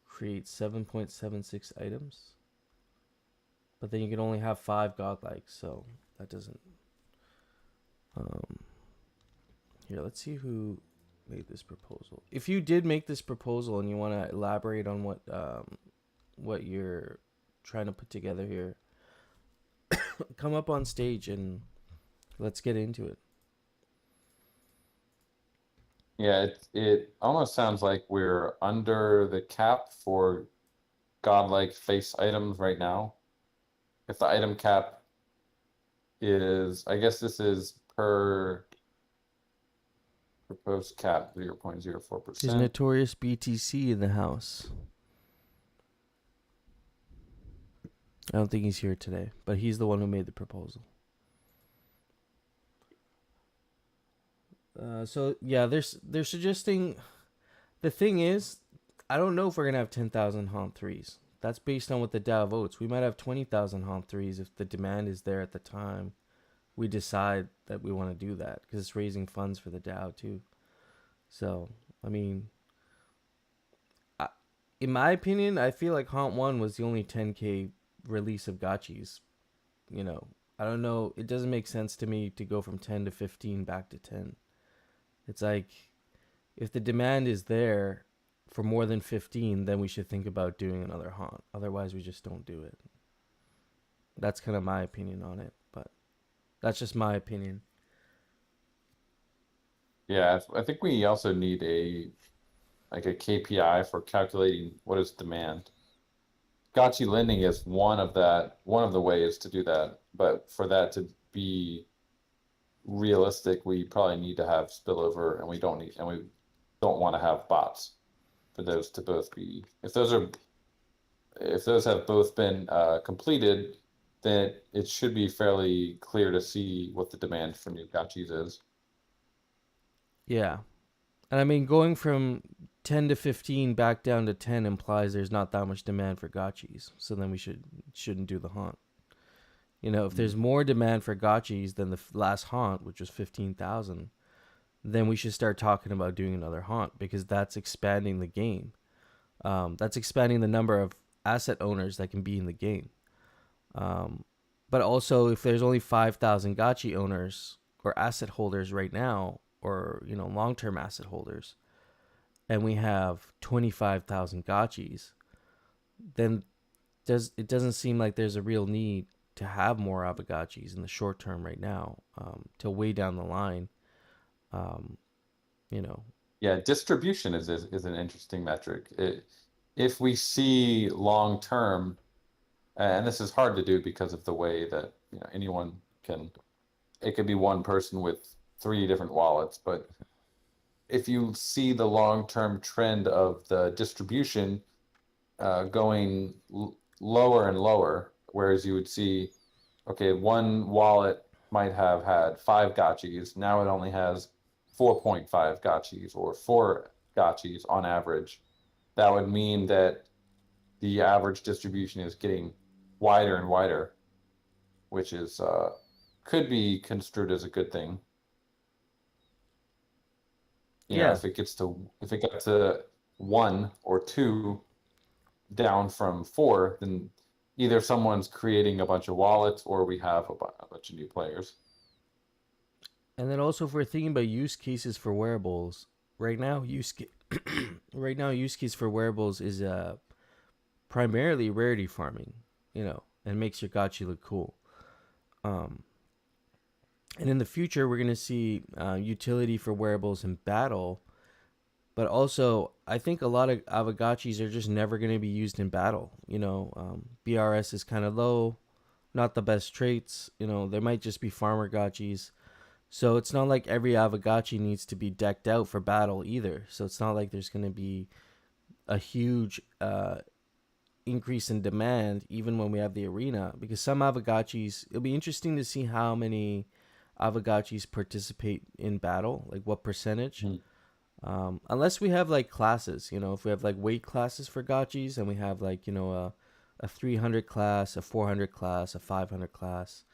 Speaker 1: create 7.76 items, but then you can only have 5 godlikes, so that doesn't. Here, let's see who made this proposal. If you did make this proposal and you want to elaborate on what you're trying to put together here, come up on stage and let's get into it.
Speaker 3: Yeah, it almost sounds like we're under the cap for godlike face items right now. If the item cap is, I guess this is per proposed cap 0.04%.
Speaker 1: Is Notorious BTC in the house? I don't think he's here today, but he's the one who made the proposal. So yeah, they're suggesting. The thing is, I don't know if we're gonna have 10,000 haunt 3s. That's based on what the DAO votes. We might have 20,000 haunt 3s if the demand is there at the time we decide that we want to do that, because it's raising funds for the DAO too. So I mean, in my opinion, I feel like haunt 1 was the only 10k release of gotchis. I don't know. It doesn't make sense to me to go from 10 to 15 back to 10. It's like if the demand is there for more than 15, then we should think about doing another haunt. Otherwise, we just don't do it. That's kind of my opinion on it, but that's just my opinion.
Speaker 3: Yeah, I think we also need a KPI for calculating what is demand. Gotchi lending is one of the ways to do that, but for that to be realistic, we probably need to have spillover, and we don't want to have bots for those to both be. If those have both been completed, then it should be fairly clear to see what the demand for new gotchis is.
Speaker 1: Yeah. And I mean, going from 10 to 15 back down to 10 implies there's not that much demand for gotchis. So then we shouldn't do the haunt. You know, if there's more demand for gotchis than the last haunt, which was 15,000, then we should start talking about doing another haunt because that's expanding the game. That's expanding the number of asset owners that can be in the game. But also, if there's only 5,000 gotchi owners or asset holders right now, or long-term asset holders, and we have 25,000 gotchis, then it doesn't seem like there's a real need to have more Aavegotchis in the short term right now. Till way down the line, um, you know.
Speaker 3: Yeah, distribution is an interesting metric. If we see long term, and this is hard to do because of the way that anyone can. It could be one person with 3 different wallets, but if you see the long term trend of the distribution going lower and lower, whereas you would see, okay, one wallet might have had 5 gotchis, now it only has 4.5 gotchis or 4 gotchis on average. That would mean that the average distribution is getting wider and wider, which is could be construed as a good thing.
Speaker 1: Yeah.
Speaker 3: If it got to 1 or 2 down from 4, then either someone's creating a bunch of wallets or we have a bunch of new players.
Speaker 1: And then also, if we're thinking about use cases for wearables, right now, use case for wearables is primarily rarity farming, and makes your gotchi look cool. And in the future, we're gonna see utility for wearables in battle, but also I think a lot of Aavegotchis are just never gonna be used in battle. BRS is kind of low, not the best traits. There might just be farmer gotchis. So it's not like every Aavegotchi needs to be decked out for battle either. So it's not like there's going to be a huge increase in demand even when we have the arena. Because some Aavegotchis, it'll be interesting to see how many Aavegotchis participate in battle, like what percentage. Unless we have like classes, if we have like weight classes for gotchis and we have like, a 300 class, a 400 class, a 500 class.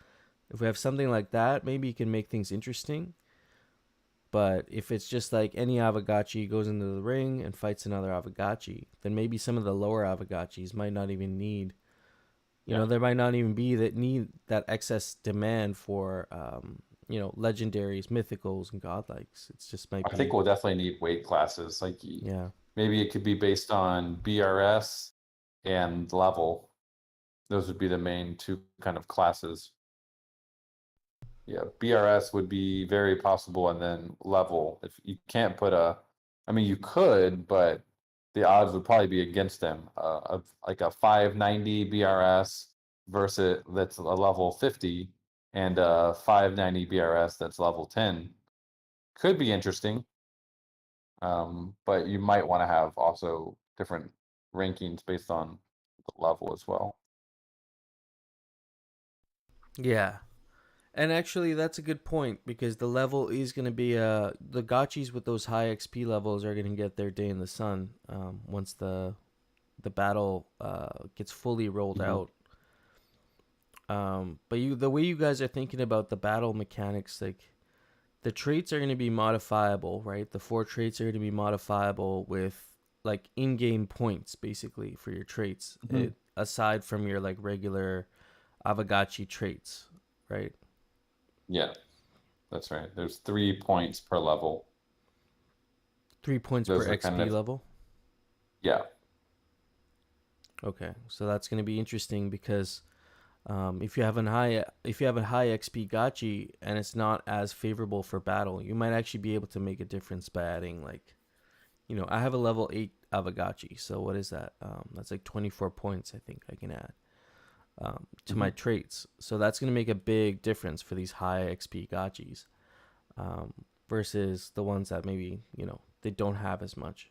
Speaker 1: If we have something like that, maybe you can make things interesting. But if it's just like any Aavegotchi goes into the ring and fights another Aavegotchi, then maybe some of the lower Aavegotchis might not even need, there might not even be that excess demand for, legendaries, mythicals, and godlikes. It's just might be.
Speaker 3: I think we'll definitely need weight classes. Like,
Speaker 1: Yeah.
Speaker 3: maybe it could be based on BRS and level. Those would be the main 2 kind of classes. Yeah, BRS would be very possible, and then level. If you can't put you could, but the odds would probably be against them. Of like a 590 BRS versus that's a level 50, and a 590 BRS that's level 10 could be interesting. But you might want to have also different rankings based on the level as well.
Speaker 1: Yeah. And actually, that's a good point because the level is going to be the gotchis with those high XP levels are going to get their day in the sun once the battle gets fully rolled out. But the way you guys are thinking about the battle mechanics, like the traits are going to be modifiable, right? The 4 traits are going to be modifiable with like in-game points basically for your traits, aside from your like regular Aavegotchi traits, right?
Speaker 3: Yeah, that's right. There's 3 points per level.
Speaker 1: 3 points per
Speaker 3: Those are kind
Speaker 1: XP
Speaker 3: of,
Speaker 1: level.
Speaker 3: yeah.
Speaker 1: Okay, so that's going to be interesting because if you have a high XP Gotchi and it's not as favorable for battle, you might actually be able to make a difference by adding like, I have a level 8 Aavegotchi, so what is that? That's like 24 points I think I can add to my traits. So that's going to make a big difference for these high XP Gotchis versus the ones that maybe, they don't have as much.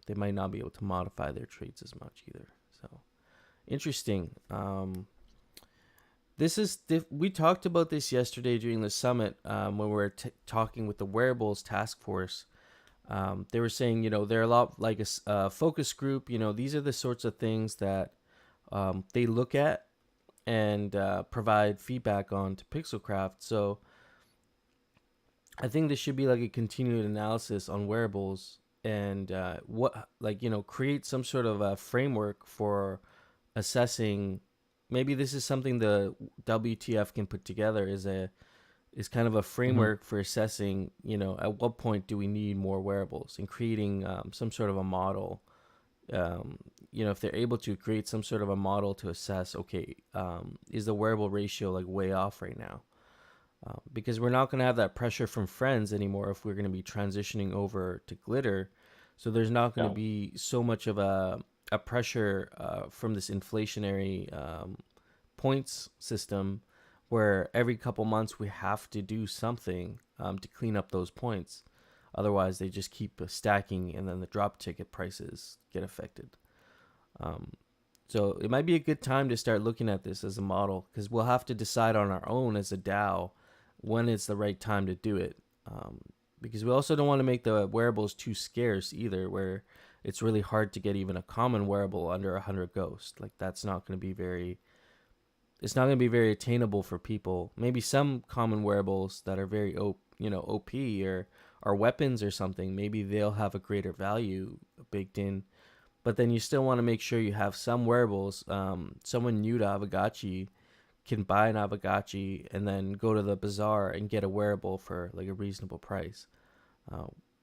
Speaker 1: They might not be able to modify their traits as much either. So interesting. We talked about this yesterday during the summit when we were talking with the wearables task force. They were saying, they're a lot like a focus group. These are the sorts of things that they look at and provide feedback on to Pixelcraft. So I think this should be like a continued analysis on wearables and create some sort of a framework for assessing. Maybe this is something the WTF can put together is kind of a framework for assessing, at what point do we need more wearables and creating some sort of a model. If they're able to create some sort of a model to assess, okay, is the wearable ratio like way off right now? Because we're not going to have that pressure from friends anymore if we're going to be transitioning over to glitter. So there's not going to be so much of a pressure from this inflationary points system where every couple months we have to do something to clean up those points. Otherwise, they just keep stacking and then the drop ticket prices get affected. So it might be a good time to start looking at this as a model because we'll have to decide on our own as a DAO when it's the right time to do it. Because we also don't want to make the wearables too scarce either, where it's really hard to get even a common wearable under 100 Ghost. Like that's not going to be it's not going to be very attainable for people. Maybe some common wearables that are very OP or weapons or something, maybe they'll have a greater value baked in. But then you still want to make sure you have some wearables. Someone new to Aavegotchi can buy an Aavegotchi and then go to the bazaar and get a wearable for like a reasonable price.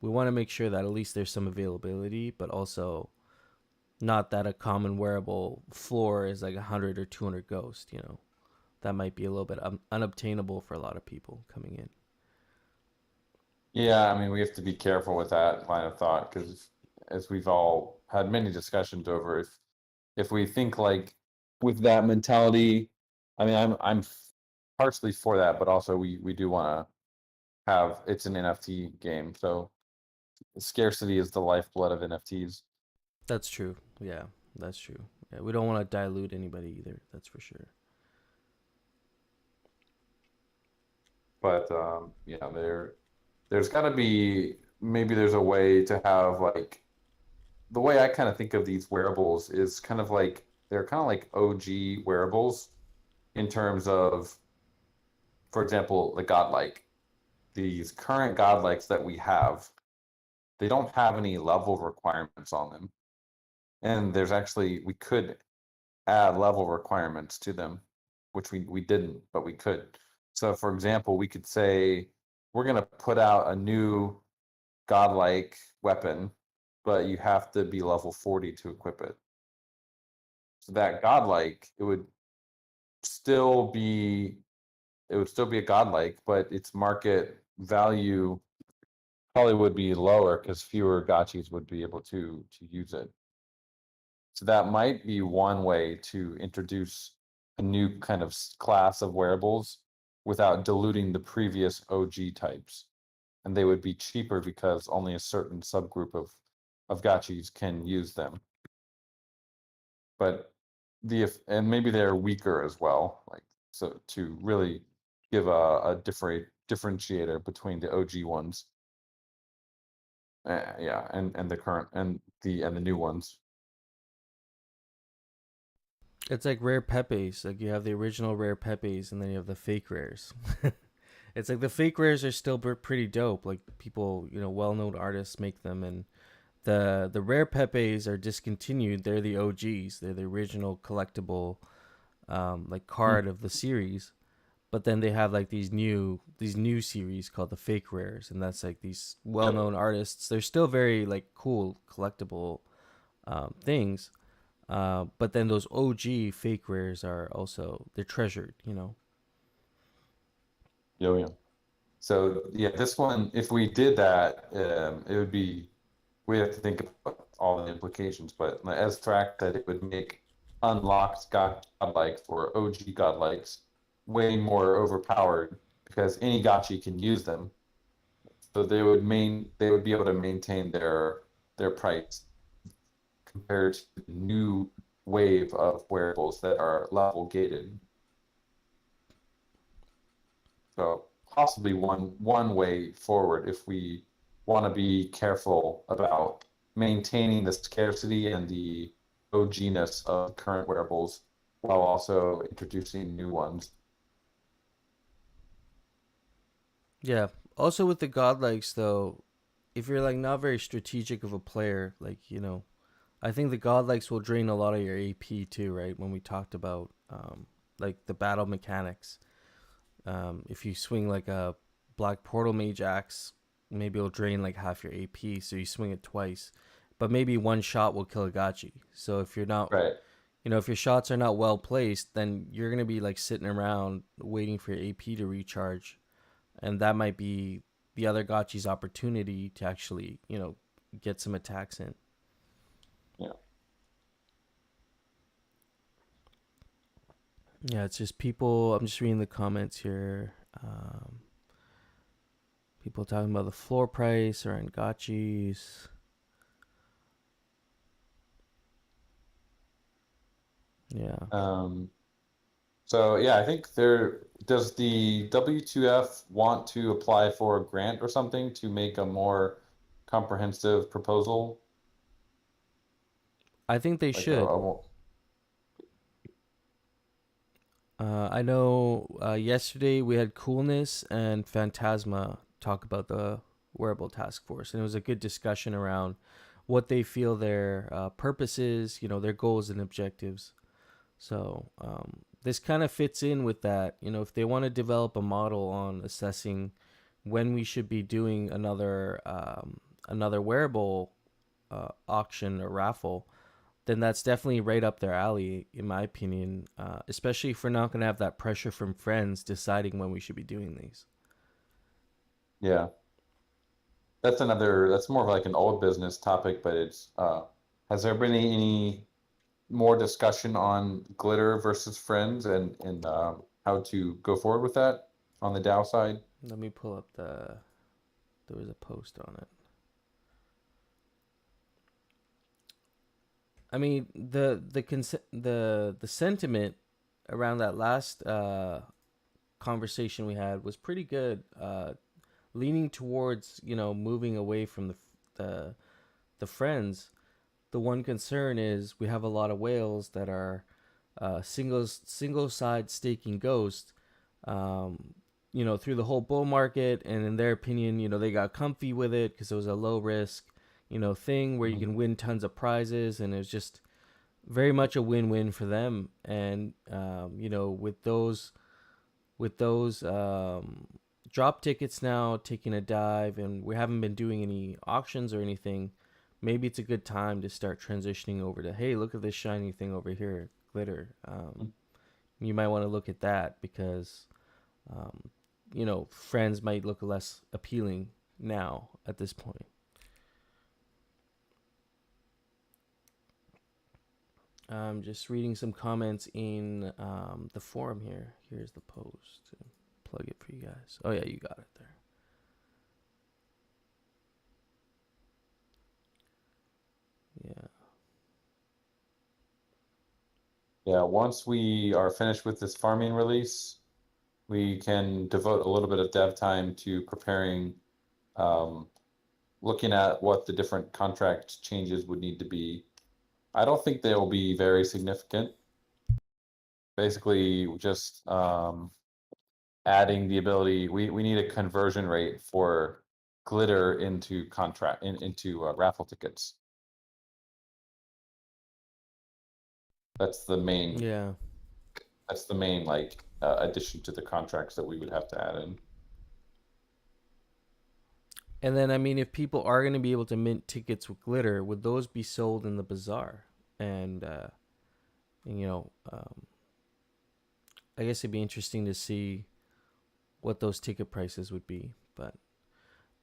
Speaker 1: We want to make sure that at least there's some availability, but also not that a common wearable floor is like 100 or 200 Ghost. That might be a little bit unobtainable for a lot of people coming in.
Speaker 3: Yeah, I mean, we have to be careful with that line of thought because as we've all had many discussions over, if we think like with that mentality, I mean, I'm partially for that, but also we do want to have it's an NFT game, so scarcity is the lifeblood of NFTs.
Speaker 1: That's true. Yeah, that's true. Yeah, we don't want to dilute anybody either. That's for sure.
Speaker 3: But there's got to be maybe there's a way to have like the way I kind of think of these wearables is kind of like they're kind of like OG wearables in terms of, for example, the godlike. These current godlikes that we have, they don't have any level requirements on them. And we could add level requirements to them, which we didn't, but we could. So for example, we could say, we're going to put out a new godlike weapon, but you have to be level 40 to equip it. So that godlike, it would still be a godlike, but its market value probably would be lower because fewer gotchis would be able to use it. So that might be one way to introduce a new kind of class of wearables without diluting the previous OG types. And they would be cheaper because only a certain subgroup of gotchis can use them. But and maybe they're weaker as well, like so to really give a differentiator between the OG ones. Yeah, and the current and the new ones.
Speaker 1: It's like rare Pepes. Like you have the original rare Pepes and then you have the fake rares. It's like the fake rares are still pretty dope. Like people, well-known artists make them, and the rare Pepes are discontinued. They're the OGs. They're the original collectible, like card of the series. But then they have like these new series called the fake rares, and that's like these well-known artists. They're still very like cool collectible things, but then those OG fake rares are also, they're treasured, you know.
Speaker 3: Yeah. So yeah, this one, if we did that, it would be, we have to think about all the implications, but as fact that it would make unlocked godlikes or OG godlikes way more overpowered because any gotchi can use them. So they would be able to maintain their price compared to the new wave of wearables that are level gated. So possibly one way forward if we want to be careful about maintaining the scarcity and the OG-ness of current wearables while also introducing new ones.
Speaker 1: Yeah. Also with the godlikes though, if you're like not very strategic of a player, like, you know, I think the godlikes will drain a lot of your AP too, right? When we talked about like the battle mechanics. If you swing like a Black Portal Mage Axe, maybe it'll drain like half your AP, so you swing it twice. But maybe one shot will kill a Gotchi. So if you're not,
Speaker 3: Right.
Speaker 1: you know, if your shots are not well placed, then you're gonna be like sitting around waiting for your AP to recharge, and that might be the other Gotchi's opportunity to actually, you know, get some attacks in.
Speaker 3: Yeah.
Speaker 1: Yeah, it's just people. I'm just reading the comments here. People talking about the floor price around gotchis. Yeah.
Speaker 3: So yeah, I think does the W2F want to apply for a grant or something to make a more comprehensive proposal?
Speaker 1: I think they
Speaker 3: Like
Speaker 1: should. I know yesterday we had Coolness and Phantasma talk about the wearable task force, and it was a good discussion around what they feel their purpose is, you know, their goals and objectives. So this kind of fits in with that. You know, if they want to develop a model on assessing when we should be doing another wearable auction or raffle, then that's definitely right up their alley, in my opinion. Especially if we're not going to have that pressure from friends deciding when we should be doing these.
Speaker 3: Yeah, that's more of like an old business topic, but it's has there been any more discussion on glitter versus friends and how to go forward with that on the DAO side?
Speaker 1: Let me pull up there was a post on it. I mean, the sentiment around that last conversation we had was pretty good, leaning towards, you know, moving away from the friends. The one concern is we have a lot of whales that are single side staking Ghost, you know, through the whole bull market, and in their opinion, you know, they got comfy with it because it was a low risk, you know, thing where you can win tons of prizes, and it was just very much a win-win for them. And you know, with those drop tickets now taking a dive, and we haven't been doing any auctions or anything, maybe it's a good time to start transitioning over to, hey, look at this shiny thing over here, glitter. You might want to look at that because you know, friends might look less appealing now at this point. I'm just reading some comments in the forum here. Here's the post. Plug it for you guys. Oh yeah, you got it there. Yeah.
Speaker 3: Yeah, once we are finished with this farming release, we can devote a little bit of dev time to preparing, looking at what the different contract changes would need to be. I don't think they will be very significant. Basically, just adding the ability, we need a conversion rate for glitter into into raffle tickets. That's the main
Speaker 1: Yeah.
Speaker 3: like addition to the contracts that we would have to add in.
Speaker 1: And then, I mean, if people are going to be able to mint tickets with glitter, would those be sold in the bazaar? And you know, I guess it'd be interesting to see what those ticket prices would be. But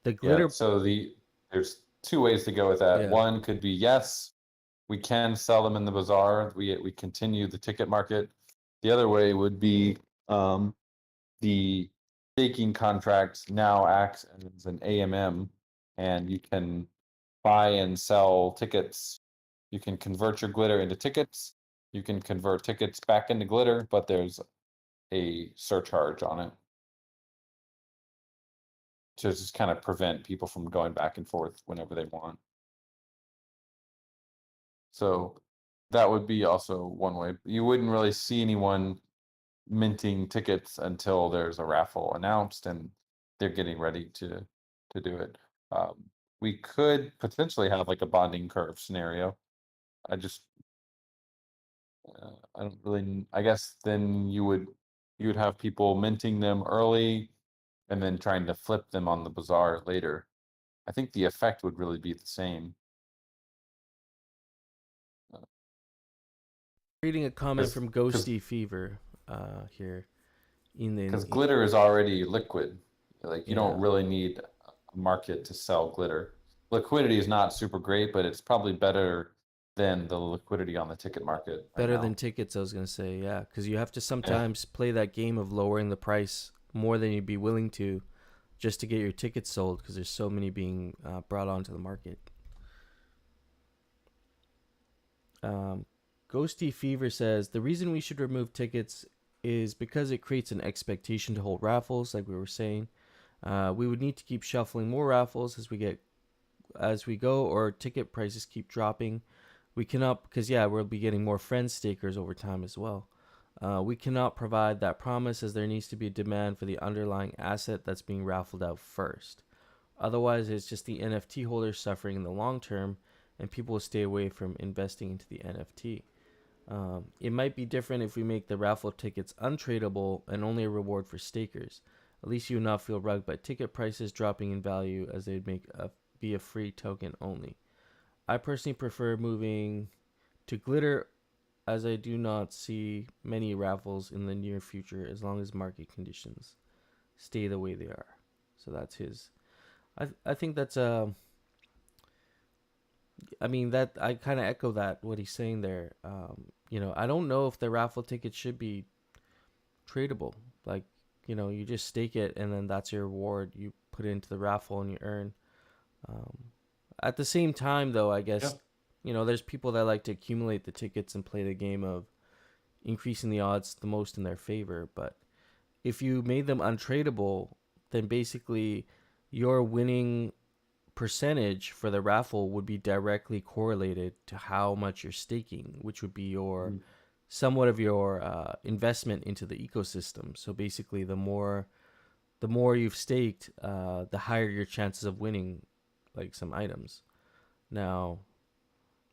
Speaker 1: the glitter,
Speaker 3: Yeah, so there's two ways to go with that.
Speaker 1: yeah,
Speaker 3: One could be yes, we can sell them in the bazaar. We continue the ticket market. The other way would be the staking contract now acts as an AMM, and you can buy and sell tickets. You can convert your glitter into tickets. You can convert tickets back into glitter, but there's a surcharge on it to just kind of prevent people from going back and forth whenever they want. So that would be also one way. You wouldn't really see anyone minting tickets until there's a raffle announced and they're getting ready to do it. We could potentially have like a bonding curve scenario. I just I don't really. I guess then you would have people minting them early and then trying to flip them on the bazaar later. I think the effect would really be the same.
Speaker 1: reading a comment
Speaker 3: 'Cause-
Speaker 1: from
Speaker 3: 'cause-
Speaker 1: Ghosty Fever here.
Speaker 3: Because glitter is already liquid. Like you don't
Speaker 1: Yeah.
Speaker 3: really need a market to sell glitter. Liquidity is not super great, but it's probably better than the liquidity on the ticket market right
Speaker 1: better
Speaker 3: now.
Speaker 1: than tickets, I was gonna say, yeah, because you have to sometimes play that game of lowering the price more than you'd be willing to, just to get your tickets sold, because there's so many being brought onto the market. Ghosty Fever says the reason we should remove tickets is because it creates an expectation to hold raffles, like we were saying. We would need to keep shuffling more raffles as we go, or ticket prices keep dropping. We cannot, because yeah, we'll be getting more friend stakers over time as well. We cannot provide that promise, as there needs to be a demand for the underlying asset that's being raffled out first. Otherwise, it's just the NFT holders suffering in the long term, and people will stay away from investing into the NFT. It might be different if we make the raffle tickets untradeable and only a reward for stakers. At least you will not feel rugged by ticket prices dropping in value, as they'd be a free token only. I personally prefer moving to glitter, as I do not see many raffles in the near future as long as market conditions stay the way they are. So that's his. I think that's I mean, that I kind of echo that what he's saying there. I don't know if the raffle ticket should be tradable. Like, you just stake it and then that's your reward. You put it into the raffle and you earn. At the same time, though, I guess, there's people that like to accumulate the tickets and play the game of increasing the odds the most in their favor. But if you made them untradeable, then basically your winning percentage for the raffle would be directly correlated to how much you're staking, which would be your somewhat of your investment into the ecosystem. So basically, the more you've staked, the higher your chances of winning, like some items. Now,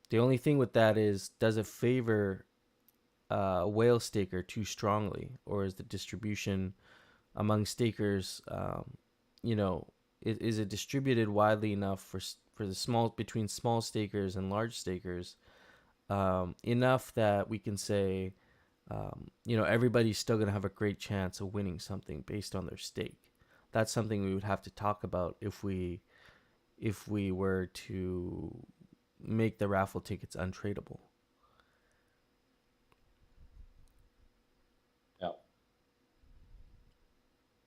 Speaker 1: the only thing with that is, does it favor whale staker too strongly, or is the distribution among stakers, is it distributed widely enough for the small, between small stakers and large stakers, enough that we can say, everybody's still going to have a great chance of winning something based on their stake. That's something we would have to talk about if we were to make the raffle tickets untradeable.
Speaker 3: Yeah.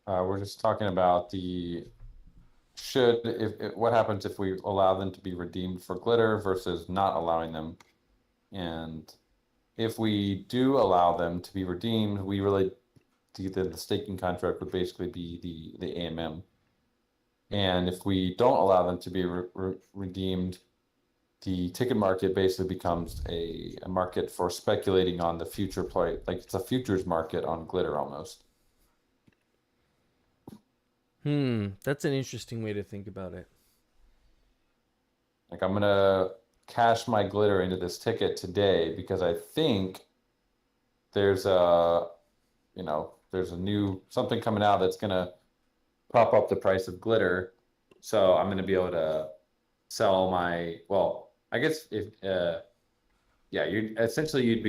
Speaker 3: We're just talking about what happens if we allow them to be redeemed for glitter versus not allowing them. And if we do allow them to be redeemed, we really the staking contract would basically be the AMM. And if we don't allow them to be redeemed, the ticket market basically becomes a market for speculating on the future play. Like it's a futures market on glitter almost.
Speaker 1: That's an interesting way to think about it.
Speaker 3: Like I'm gonna cash my glitter into this ticket today because I think there's a there's a new something coming out that's gonna prop up the price of glitter. So I'm gonna be able to sell my, well, I guess if yeah, you essentially you'd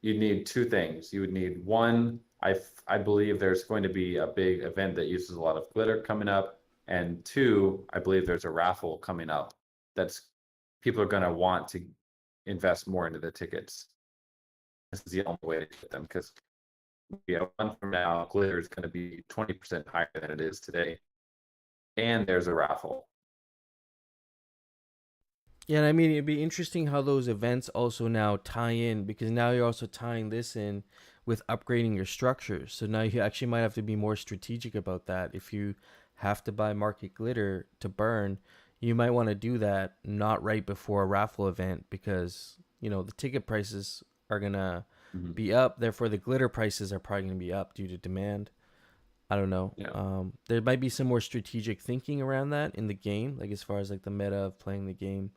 Speaker 3: need two things. You would need one, I believe there's going to be a big event that uses a lot of glitter coming up, and two, I believe there's a raffle coming up that's people are going to want to invest more into the tickets. This is the only way to get them, because one from now, glitter is going to be 20% higher than it is today, and there's a raffle.
Speaker 1: Yeah, and I mean, it'd be interesting how those events also now tie in, because now you're also tying this in with upgrading your structures. So now you actually might have to be more strategic about that. If you have to buy market glitter to burn, you might want to do that not right before a raffle event, because, you know, the ticket prices are going to be up. Therefore, the glitter prices are probably going to be up due to demand. I don't know.
Speaker 3: Yeah.
Speaker 1: There might be some more strategic thinking around that in the game, like as far as like the meta of playing the game.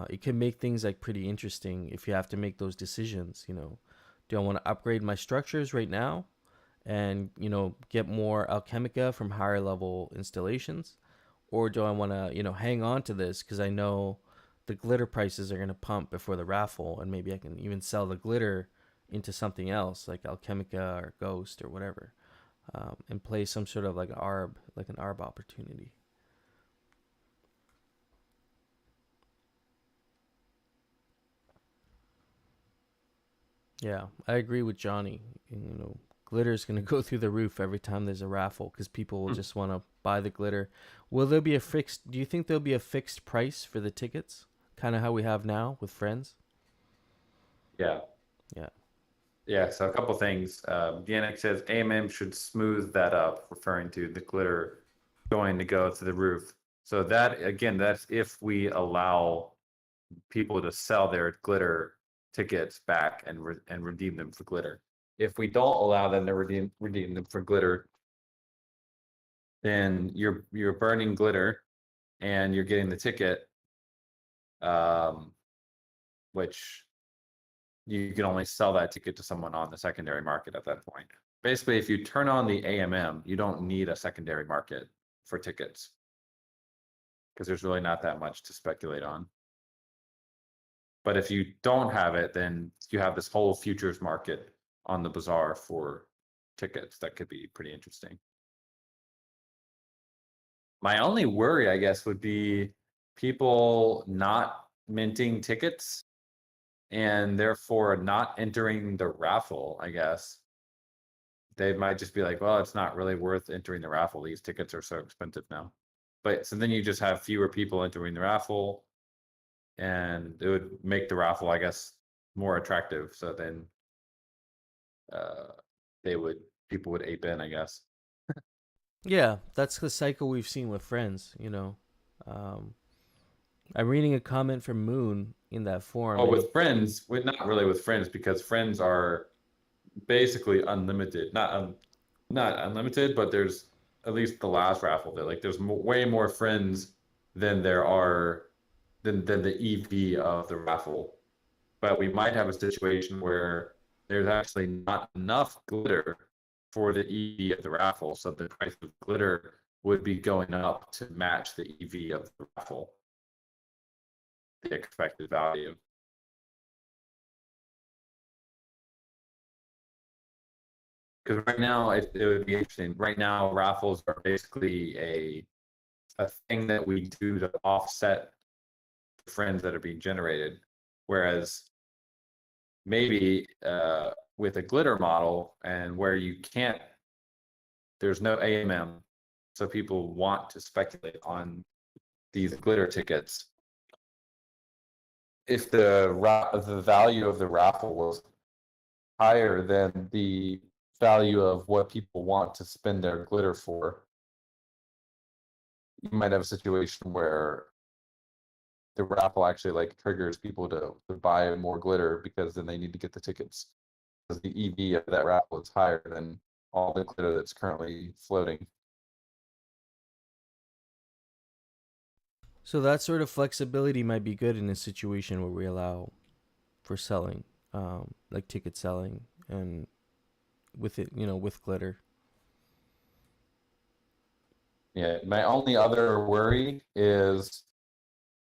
Speaker 1: It can make things like pretty interesting if you have to make those decisions. You know, do I want to upgrade my structures right now and, you know, get more alchemica from higher level installations, or do I want to, you know, hang on to this because I know the glitter prices are going to pump before the raffle, and maybe I can even sell the glitter into something else like alchemica or ghost or whatever, and play some sort of like an arb opportunity. Yeah, I agree with Johnny. You know, glitter's going to go through the roof every time there's a raffle because people will just want to buy the glitter. Will there be a fixed? Do you think there'll be a fixed price for the tickets, kind of how we have now with friends?
Speaker 3: Yeah.
Speaker 1: Yeah.
Speaker 3: Yeah, so a couple things. DNX says AMM should smooth that up, referring to the glitter going to go to the roof. So that, again, that's if we allow people to sell their glitter tickets back and redeem them for glitter. If we don't allow them to redeem them for glitter, then you're burning glitter and you're getting the ticket, um, which you can only sell that ticket to someone on the secondary market at that point. Basically, if you turn on the AMM, you don't need a secondary market for tickets because there's really not that much to speculate on. But if you don't have it, then you have this whole futures market on the bazaar for tickets that could be pretty interesting. My only worry, I guess, would be people not minting tickets and therefore not entering the raffle, I guess. They might just be like, well, it's not really worth entering the raffle. These tickets are so expensive now. But so then you just have fewer people entering the raffle, and it would make the raffle, I guess, more attractive. So then uh, people would ape in, I guess.
Speaker 1: Yeah, that's the cycle we've seen with friends. You know, um, I'm reading a comment from Moon in that forum,
Speaker 3: Oh,
Speaker 1: and
Speaker 3: with friends, not really with friends, because friends are basically unlimited. Not unlimited, but there's at least the last raffle that like there's way more friends than there are than the EV of the raffle. But we might have a situation where there's actually not enough glitter for the EV of the raffle, so the price of glitter would be going up to match the EV of the raffle, the expected value. Because right now it would be interesting. Right now, raffles are basically a thing that we do to offset friends that are being generated. Whereas maybe with a glitter model and where you can't, there's no AMM, so people want to speculate on these glitter tickets. If the value of the raffle was higher than the value of what people want to spend their glitter for, you might have a situation where the raffle actually like triggers people to buy more glitter because then they need to get the tickets because the EV of that raffle is higher than all the glitter that's currently floating.
Speaker 1: so that sort of flexibility might be good in a situation where we allow for selling, like ticket selling and with it, with glitter.
Speaker 3: Yeah, my only other worry is,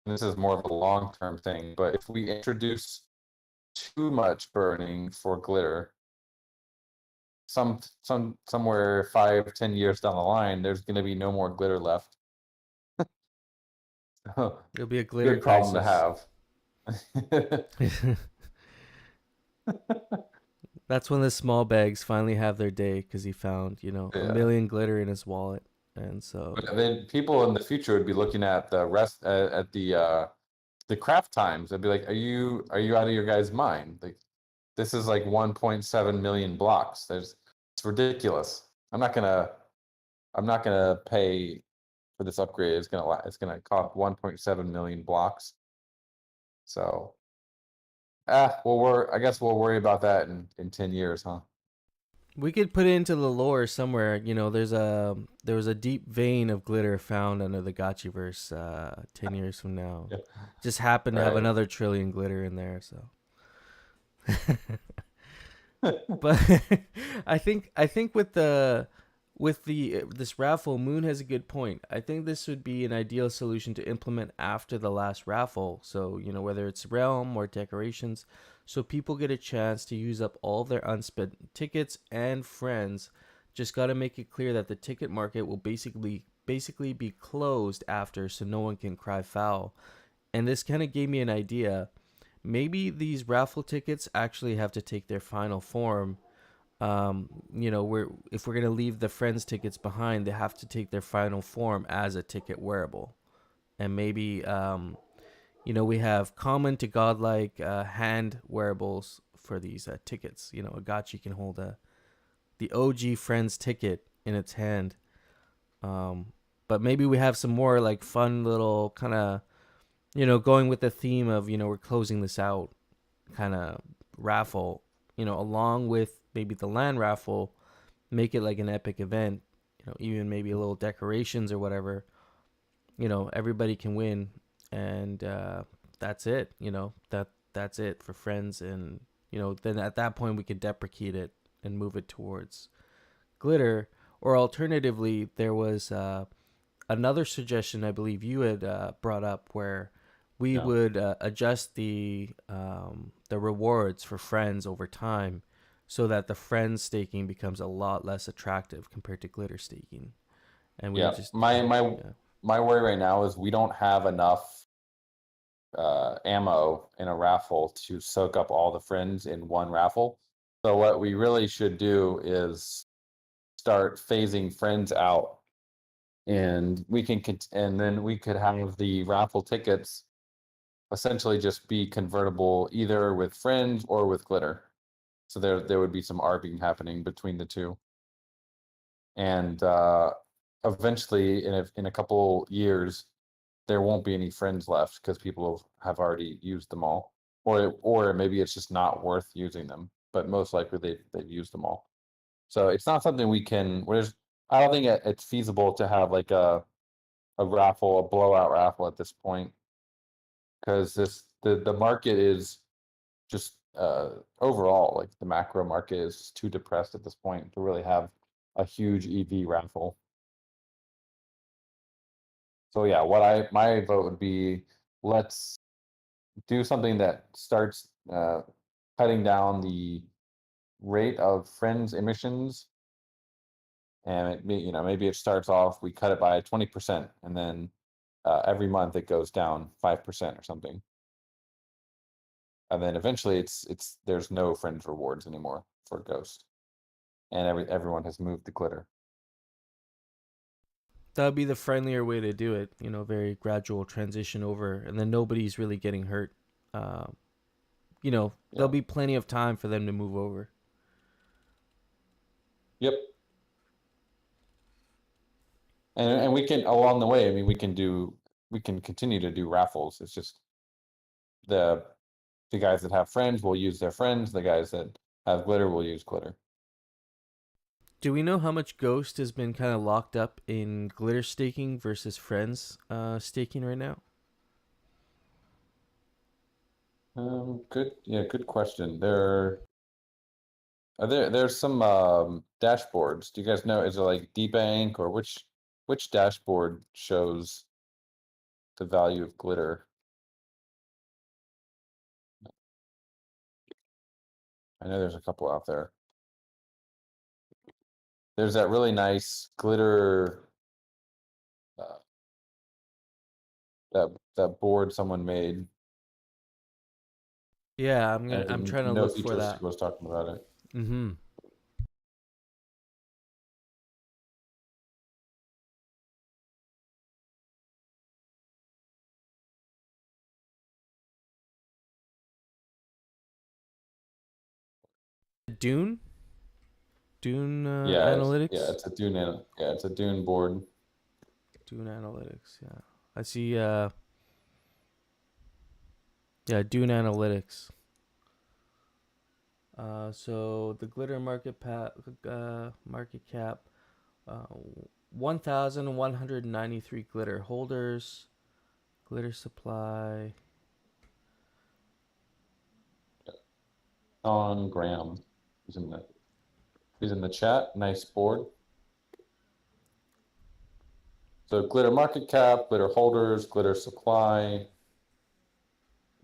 Speaker 3: and this is more of a long-term thing, but if we introduce too much burning for glitter, somewhere 5-10 years down the line, there's going to be no more glitter left.
Speaker 1: It'll be a glitter
Speaker 3: Good problem to
Speaker 1: crisis.
Speaker 3: have.
Speaker 1: That's when the small bags finally have their day because he found, a
Speaker 3: Yeah.
Speaker 1: million glitter in his wallet, and so
Speaker 3: But then people in the future would be looking at the rest at the craft times. They'd be like, "Are you out of your guys' mind? Like, this is like 1.7 million blocks. It's ridiculous. I'm not gonna pay for this upgrade. It's gonna cost 1.7 million blocks. So, I guess we'll worry about that in 10 years, huh?
Speaker 1: we could put it into the lore somewhere. There was a deep vein of glitter found under the Gotchiverse 10 years from now.
Speaker 3: Yeah.
Speaker 1: Just happened to have
Speaker 3: Right.
Speaker 1: another trillion glitter in there, so. But I think with the this raffle, Moon has a good point. I think this would be an ideal solution to implement after the last raffle. So, whether it's realm or decorations, so people get a chance to use up all of their unspent tickets and friends. Just got to make it clear that the ticket market will basically be closed after, so no one can cry foul. And this kind of gave me an idea. Maybe these raffle tickets actually have to take their final form. We're if we're gonna leave the friends tickets behind, they have to take their final form as a ticket wearable. And maybe we have common to godlike hand wearables for these tickets. A gotchi can hold the OG friends ticket in its hand. Um, but maybe we have some more like fun little kind of going with the theme of we're closing this out kind of raffle, along with maybe the land raffle, make it like an epic event, even maybe a little decorations or whatever, everybody can win. And that's it, that's it for friends. And, then at that point we could deprecate it and move it towards glitter. Or alternatively, there was another suggestion I believe you had brought up where we
Speaker 3: Yeah.
Speaker 1: would adjust the rewards for friends over time, so that the friends staking becomes a lot less attractive compared to glitter staking, and we would
Speaker 3: Yeah.
Speaker 1: just yeah.
Speaker 3: My worry right now is we don't have enough ammo in a raffle to soak up all the friends in one raffle. So what we really should do is start phasing friends out, and and then we could have the raffle tickets essentially just be convertible either with friends or with glitter. So there would be some arbing happening between the two, and eventually in a couple years there won't be any friends left because people have already used them all, or maybe it's just not worth using them. But most likely they've used them all. So it's not something we can. I don't think it's feasible to have like a raffle, a blowout raffle at this point, because the market is just overall, like the macro market is too depressed at this point to really have a huge EV raffle. So yeah, my vote would be, let's do something that starts cutting down the rate of friends emissions, and maybe it starts off, we cut it by 20%, and then every month it goes down 5% or something, and then eventually there's no friends rewards anymore for Ghost, and everyone has moved to glitter.
Speaker 1: That would be the friendlier way to do it, very gradual transition over, and then nobody's really getting hurt. There'll
Speaker 3: Yeah.
Speaker 1: be plenty of time for them to move over.
Speaker 3: Yep. And we can, along the way, I mean, we can continue to do raffles. It's just the the guys that have friends will use their friends. The guys that have glitter will use glitter.
Speaker 1: Do we know how much Ghost has been kind of locked up in glitter staking versus friends staking right now?
Speaker 3: Good, yeah, good question. There, There's some dashboards. Do you guys know? Is it like DBank or which dashboard shows the value of glitter? I know there's a couple out there. There's that really nice glitter that board someone made.
Speaker 1: Yeah,
Speaker 3: I
Speaker 1: I'm
Speaker 3: didn't
Speaker 1: trying to
Speaker 3: know
Speaker 1: look for
Speaker 3: Futuristic
Speaker 1: that.
Speaker 3: was talking about it.
Speaker 1: Mm-hmm. Dune? Dune
Speaker 3: Yeah,
Speaker 1: Analytics?
Speaker 3: it's a it's a Dune board.
Speaker 1: Dune Analytics, yeah. I see yeah, Dune Analytics. So the glitter market cap, uh, 1,193 glitter holders, glitter supply.
Speaker 3: On Graham, he's in the chat. Nice board. So glitter market cap, glitter holders, glitter supply.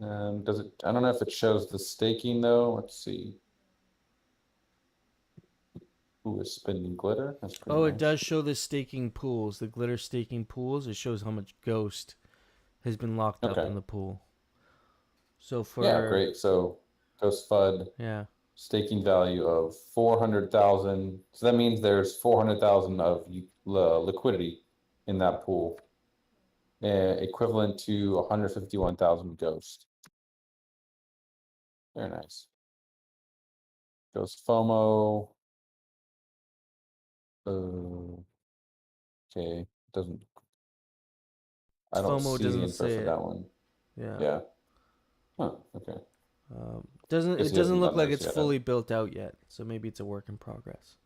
Speaker 3: Does it? I don't know if it shows the staking though. Let's see. Who is spending glitter? That's pretty
Speaker 1: Oh, it
Speaker 3: nice.
Speaker 1: does show the staking pools, the glitter staking pools. It shows how much ghost has been locked up in the pool. So
Speaker 3: Yeah,
Speaker 1: for
Speaker 3: great. So Ghost FUD
Speaker 1: yeah,
Speaker 3: staking value of 400,000. So that means there's 400,000 of liquidity in that pool, equivalent to 151,000 Ghost. Very nice. Ghost FOMO. Okay, doesn't. I don't
Speaker 1: FOMO
Speaker 3: see the
Speaker 1: doesn't
Speaker 3: info
Speaker 1: say
Speaker 3: for
Speaker 1: it.
Speaker 3: that one.
Speaker 1: Yeah.
Speaker 3: Yeah. Huh. Okay.
Speaker 1: Doesn't
Speaker 3: Guess
Speaker 1: it
Speaker 3: he
Speaker 1: doesn't
Speaker 3: hasn't
Speaker 1: look
Speaker 3: done
Speaker 1: like
Speaker 3: those
Speaker 1: it's
Speaker 3: yet.
Speaker 1: fully built out yet. So maybe it's a work in progress.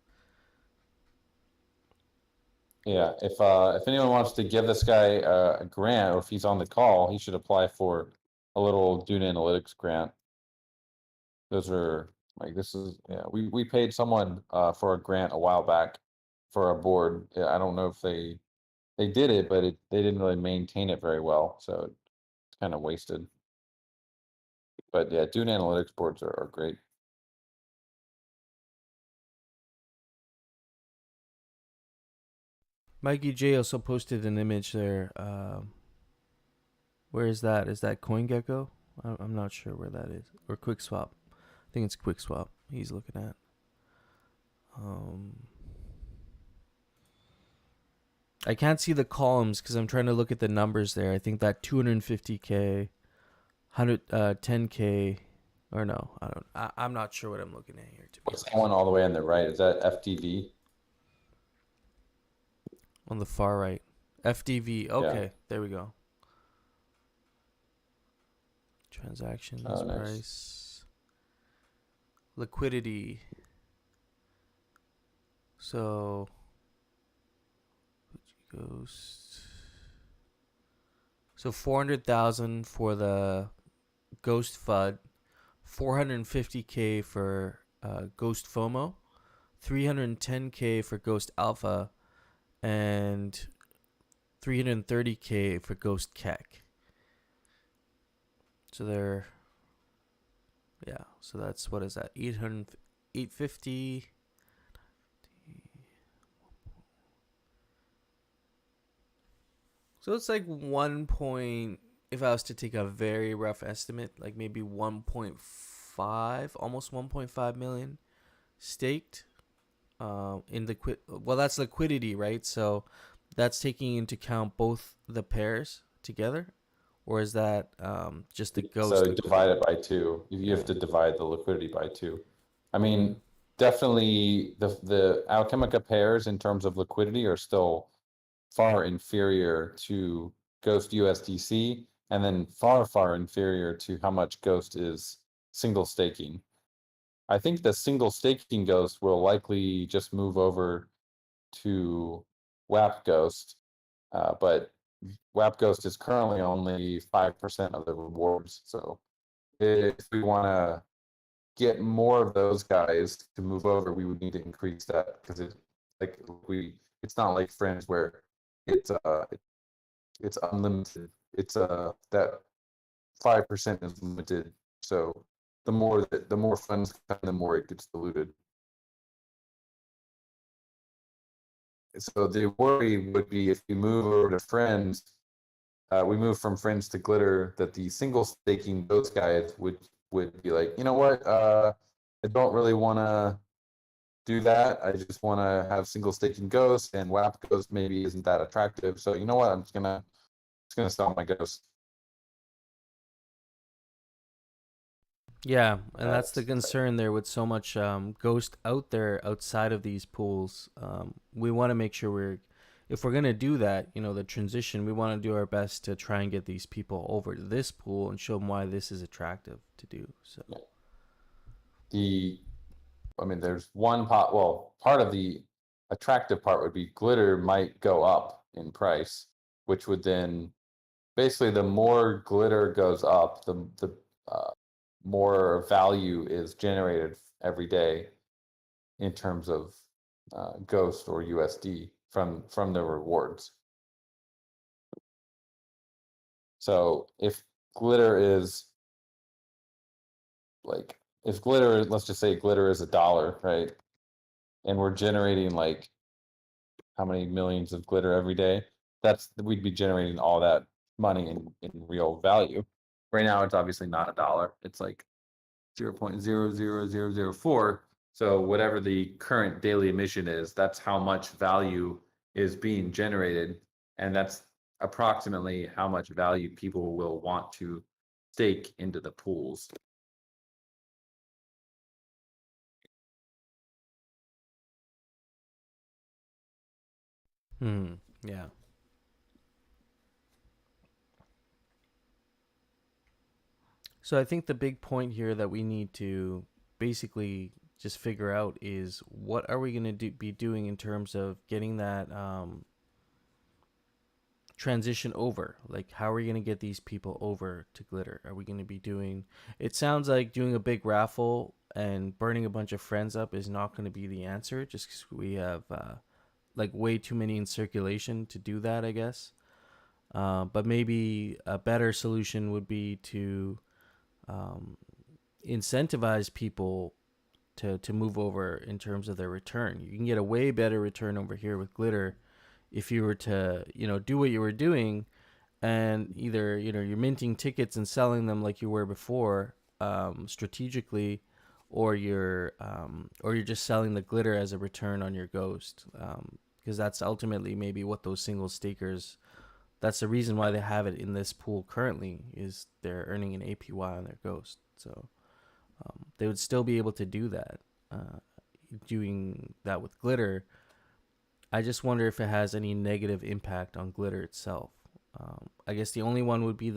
Speaker 3: Yeah. If anyone wants to give this guy a grant, or if he's on the call, he should apply for a little Dune Analytics grant. Those are like we paid someone for a grant a while back for a board. Yeah, I don't know if they did it, but they didn't really maintain it very well, so it's kind of wasted. But yeah, Dune Analytics boards are great.
Speaker 1: Mikey J also posted an image there. Where is that? Is that CoinGecko? I'm not sure where that is. Or QuickSwap. I think it's QuickSwap he's looking at. I can't see the columns because I'm trying to look at the numbers there. I think that 250K, 110K, or no, I'm not sure what I'm looking at here. To be
Speaker 3: What's
Speaker 1: honest,
Speaker 3: that one all the way on the right? Is that FTV?
Speaker 1: on the far right, FDV. Okay,
Speaker 3: Yeah.
Speaker 1: there we go. Transactions,
Speaker 3: Oh, nice.
Speaker 1: price, liquidity. So, Ghost. So 400,000 for the Ghost FUD, 450K for Ghost FOMO, 310K for Ghost Alpha, and 330K for Ghost Keck. So they're, yeah. So that's, what is that? 850. So it's like 1 point, if I was to take a very rough estimate, like maybe 1.5, almost 1.5 million staked in well, that's liquidity, right? So that's taking into account both the pairs together, or is that just the ghost
Speaker 3: So
Speaker 1: liquidity?
Speaker 3: divide it by two. You
Speaker 1: Yeah.
Speaker 3: have to divide the liquidity by two. I mean, definitely the Alchemica pairs in terms of liquidity are still far inferior to Ghost USDC, and then far inferior to how much Ghost is single staking. I think the single staking Ghost will likely just move over to WAP Ghost, but WAP Ghost is currently only 5% of the rewards. So if we want to get more of those guys to move over, we would need to increase that, because it's not like Friends where it's unlimited. It's that 5% is limited. So the more funds come, the more it gets diluted. So the worry would be if we move over to Friends, we move from Friends to Glitter, that the single staking those guys would be like, you know what, I don't really want to do that. I just want to have single staking Ghost, and WAP Ghost maybe isn't that attractive. So you know what, I'm just gonna sell my Ghost.
Speaker 1: Yeah, and that's the concern there with so much ghost out there outside of these pools. We want to make sure if we're going to do that, the transition, we want to do our best to try and get these people over to this pool and show them why this is attractive to do. So,
Speaker 3: there's one part. Well, part of the attractive part would be Glitter might go up in price, which would then basically, the more Glitter goes up, the more value is generated every day in terms of Ghost or USD from the rewards. So if Glitter is let's just say Glitter is $1, right? And we're generating like how many millions of Glitter every day? We'd be generating all that money in real value. Right now, it's obviously not $1. It's like 0.00004. So whatever the current daily emission is, that's how much value is being generated, and that's approximately how much value people will want to stake into the pools.
Speaker 1: Yeah. So I think the big point here that we need to basically just figure out is what are we going to be doing in terms of getting that transition over? Like, how are we going to get these people over to Glitter? Are we going to be doing, it sounds like doing a big raffle and burning a bunch of friends up is not going to be the answer, just because we have like way too many in circulation to do that, I guess. But maybe a better solution would be to incentivize people to move over in terms of their return. You can get a way better return over here with Glitter if you were to, do what you were doing, and either, you're minting tickets and selling them like you were before, strategically, or you're just selling the Glitter as a return on your Ghost, because that's ultimately maybe what those single stakers. That's the reason why they have it in this pool currently, is they're earning an APY on their Ghost. So they would still be able to do that. Doing that with Glitter, I just wonder if it has any negative impact on Glitter itself. I guess the only one would be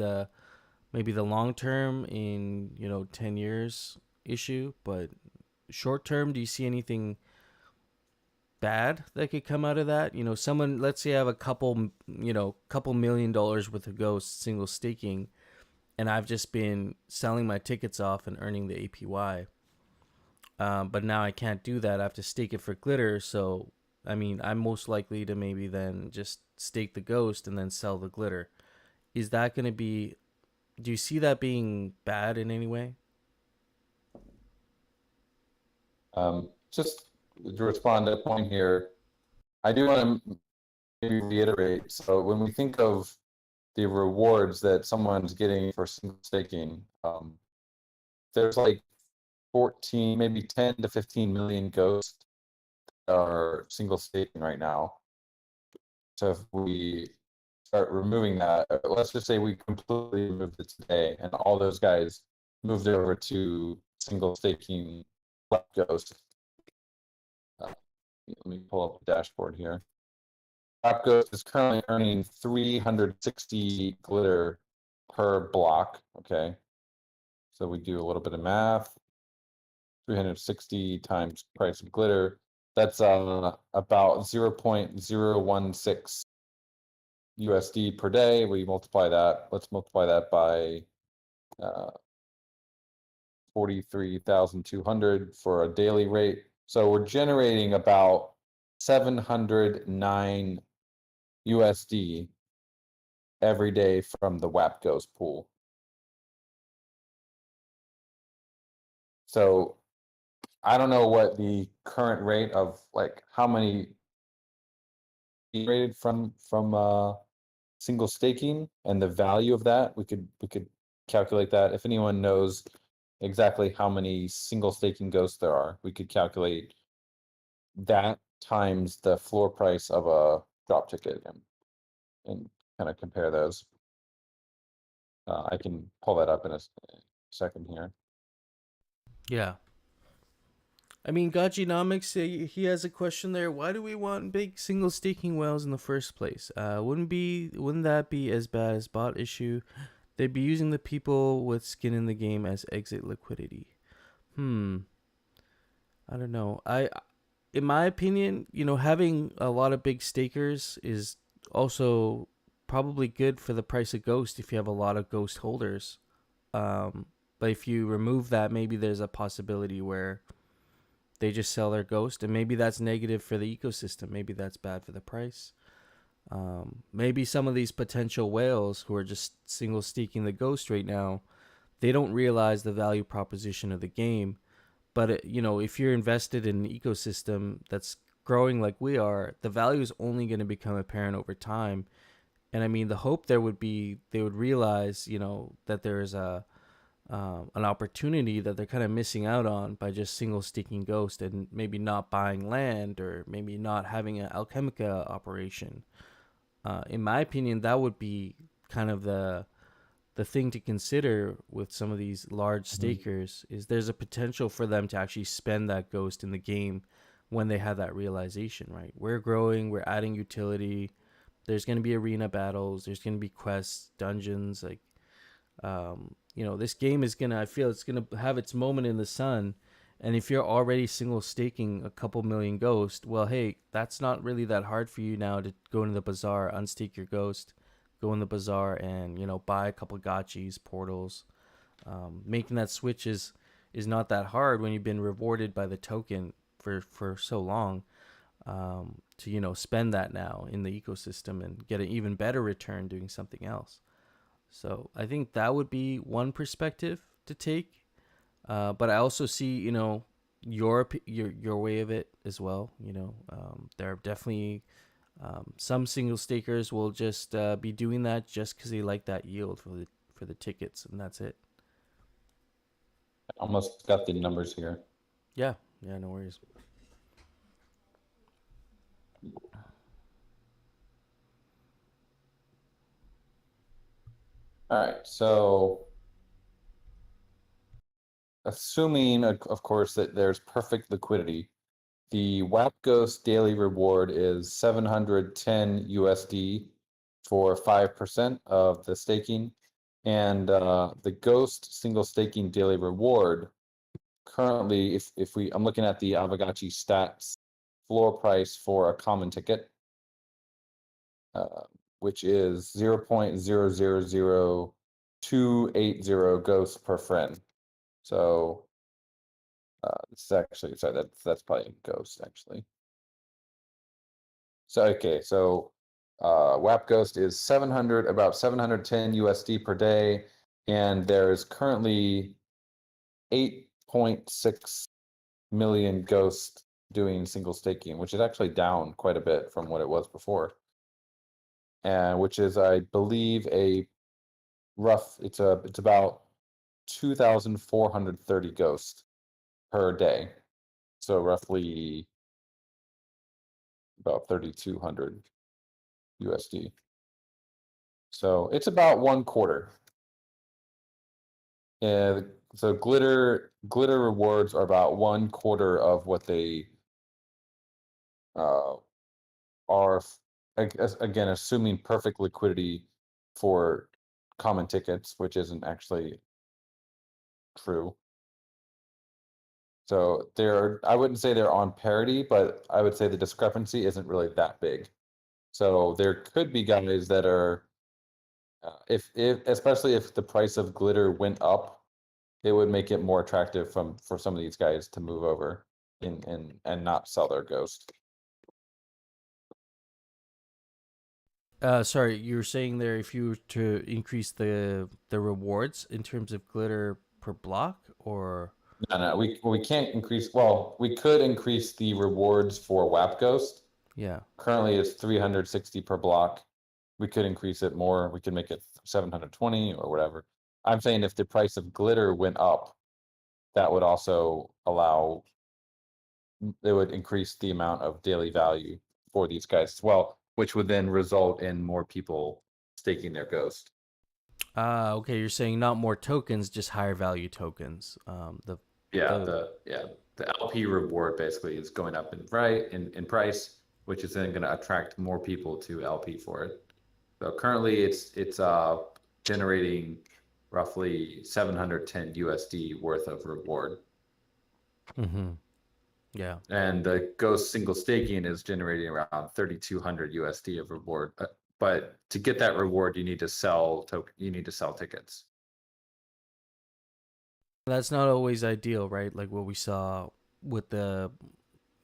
Speaker 1: maybe the long term in 10 years issue, but short term, do you see anything bad that could come out of that? Someone, let's say I have a couple $1 million worth of Ghost single staking, and I've just been selling my tickets off and earning the APY. But now I can't do that. I have to stake it for Glitter. So, I'm most likely to maybe then just stake the Ghost and then sell the Glitter. Is that going to be, do you see that being bad in any way?
Speaker 3: Just to respond to that point here, I do want to maybe reiterate. So when we think of the rewards that someone's getting for single staking, there's like 14, maybe 10 to 15 million Ghosts that are single staking right now. So if we start removing that, let's just say we completely removed it today, and all those guys moved over to single staking Ghost. Let me pull up the dashboard here. Ghost is currently earning 360 Glitter per block. Okay, so we do a little bit of math. 360 times price of Glitter. That's about 0.016 USD per day. We multiply that. Let's multiply that by 43,200 for a daily rate. So we're generating about 709 USD every day from the WAP Ghost pool. So I don't know what the current rate of, like, how many rated from single staking and the value of that. We could calculate that. If anyone knows exactly how many single staking ghosts there are, we could calculate that times the floor price of a drop ticket and kind of compare those. I can pull that up in a second here.
Speaker 1: Yeah. I mean, Gachinomics, he has a question there. Why do we want big single staking whales in the first place? Wouldn't that be as bad as bot issue? They'd be using the people with skin in the game as exit liquidity. I don't know. In my opinion, having a lot of big stakers is also probably good for the price of Ghost if you have a lot of Ghost holders. But if you remove that, maybe there's a possibility where they just sell their Ghost, and maybe that's negative for the ecosystem. Maybe that's bad for the price. Maybe some of these potential whales who are just single staking the Ghost right now, they don't realize the value proposition of the game. But if you're invested in an ecosystem that's growing like we are, the value is only going to become apparent over time. And I mean, the hope there would be they would realize, that there's an opportunity that they're kind of missing out on by just single staking Ghost and maybe not buying land or maybe not having an Alchemica operation. In my opinion, that would be kind of the thing to consider with some of these large stakers is there's a potential for them to actually spend that Ghost in the game when they have that realization, right? We're growing, we're adding utility. There's going to be arena battles. There's going to be quests, dungeons. Like, this game is I feel it's going to have its moment in the sun. And if you're already single staking a couple million Ghost, well, hey, that's not really that hard for you now to go into the bazaar, unstake your Ghost, go in the bazaar and, buy a couple gotchis, portals. Making that switch is not that hard when you've been rewarded by the token for so long. To spend that now in the ecosystem and get an even better return doing something else. So I think that would be one perspective to take. But I also see your way of it as well. There are definitely some single stakers will just be doing that just because they like that yield for the tickets, and that's it.
Speaker 3: I almost got the numbers here.
Speaker 1: Yeah, no worries.
Speaker 3: All right, so assuming, of course, that there's perfect liquidity, the WAP Ghost daily reward is 710 USD for 5% of the staking, and the Ghost single staking daily reward currently, I'm looking at the Aavegotchi stats floor price for a common ticket, which is 0.000280 ghosts per friend. So this is actually, sorry, that's probably a ghost actually. So okay, so WAP Ghost is about 710 USD per day, and there's currently 8.6 million ghosts doing single staking, which is actually down quite a bit from what it was before. And which is, I believe, it's about 2,430 ghosts per day. So roughly about 3,200 USD. So it's about 1/4. And so glitter rewards are about 1/4 of what they are, again, assuming perfect liquidity for common tickets, which isn't actually true. So I wouldn't say they're on parity, but I would say the discrepancy isn't really that big. So there could be guys that are, if especially if the price of glitter went up, it would make it more attractive for some of these guys to move over and not sell their ghost.
Speaker 1: Sorry, you were saying there if you were to increase the rewards in terms of glitter per block, or
Speaker 3: No, we can't increase. Well, we could increase the rewards for WAP Ghost.
Speaker 1: yeah.
Speaker 3: Currently, it's 360 per block. We could increase it more. We could make it 720 or whatever. I'm saying if the price of glitter went up, that would also allow. It would increase the amount of daily value for these guys as well, which would then result in more people staking their ghost.
Speaker 1: Okay, you're saying not more tokens, just higher value tokens.
Speaker 3: The LP reward basically is going up in price, which is then going to attract more people to LP for it. So currently it's generating roughly 710 USD worth of reward.
Speaker 1: Mm-hmm. Yeah.
Speaker 3: And the Ghost single staking is generating around 3,200 USD of reward. But to get that reward, you need to sell tickets.
Speaker 1: That's not always ideal, right? Like what we saw with the,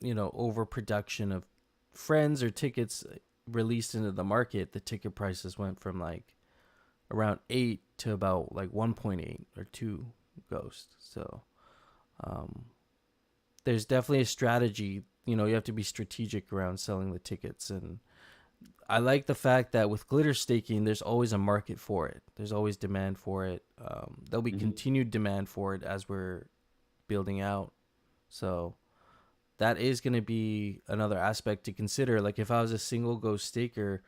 Speaker 1: overproduction of friends or tickets released into the market. The ticket prices went from like around 8 to about like 1.8 or 2 Ghost. So there's definitely a strategy. You have to be strategic around selling the tickets. And I like the fact that with glitter staking, there's always a market for it. There's always demand for it. There'll be continued demand for it as we're building out. So that is going to be another aspect to consider. Like if I was a single Ghost staker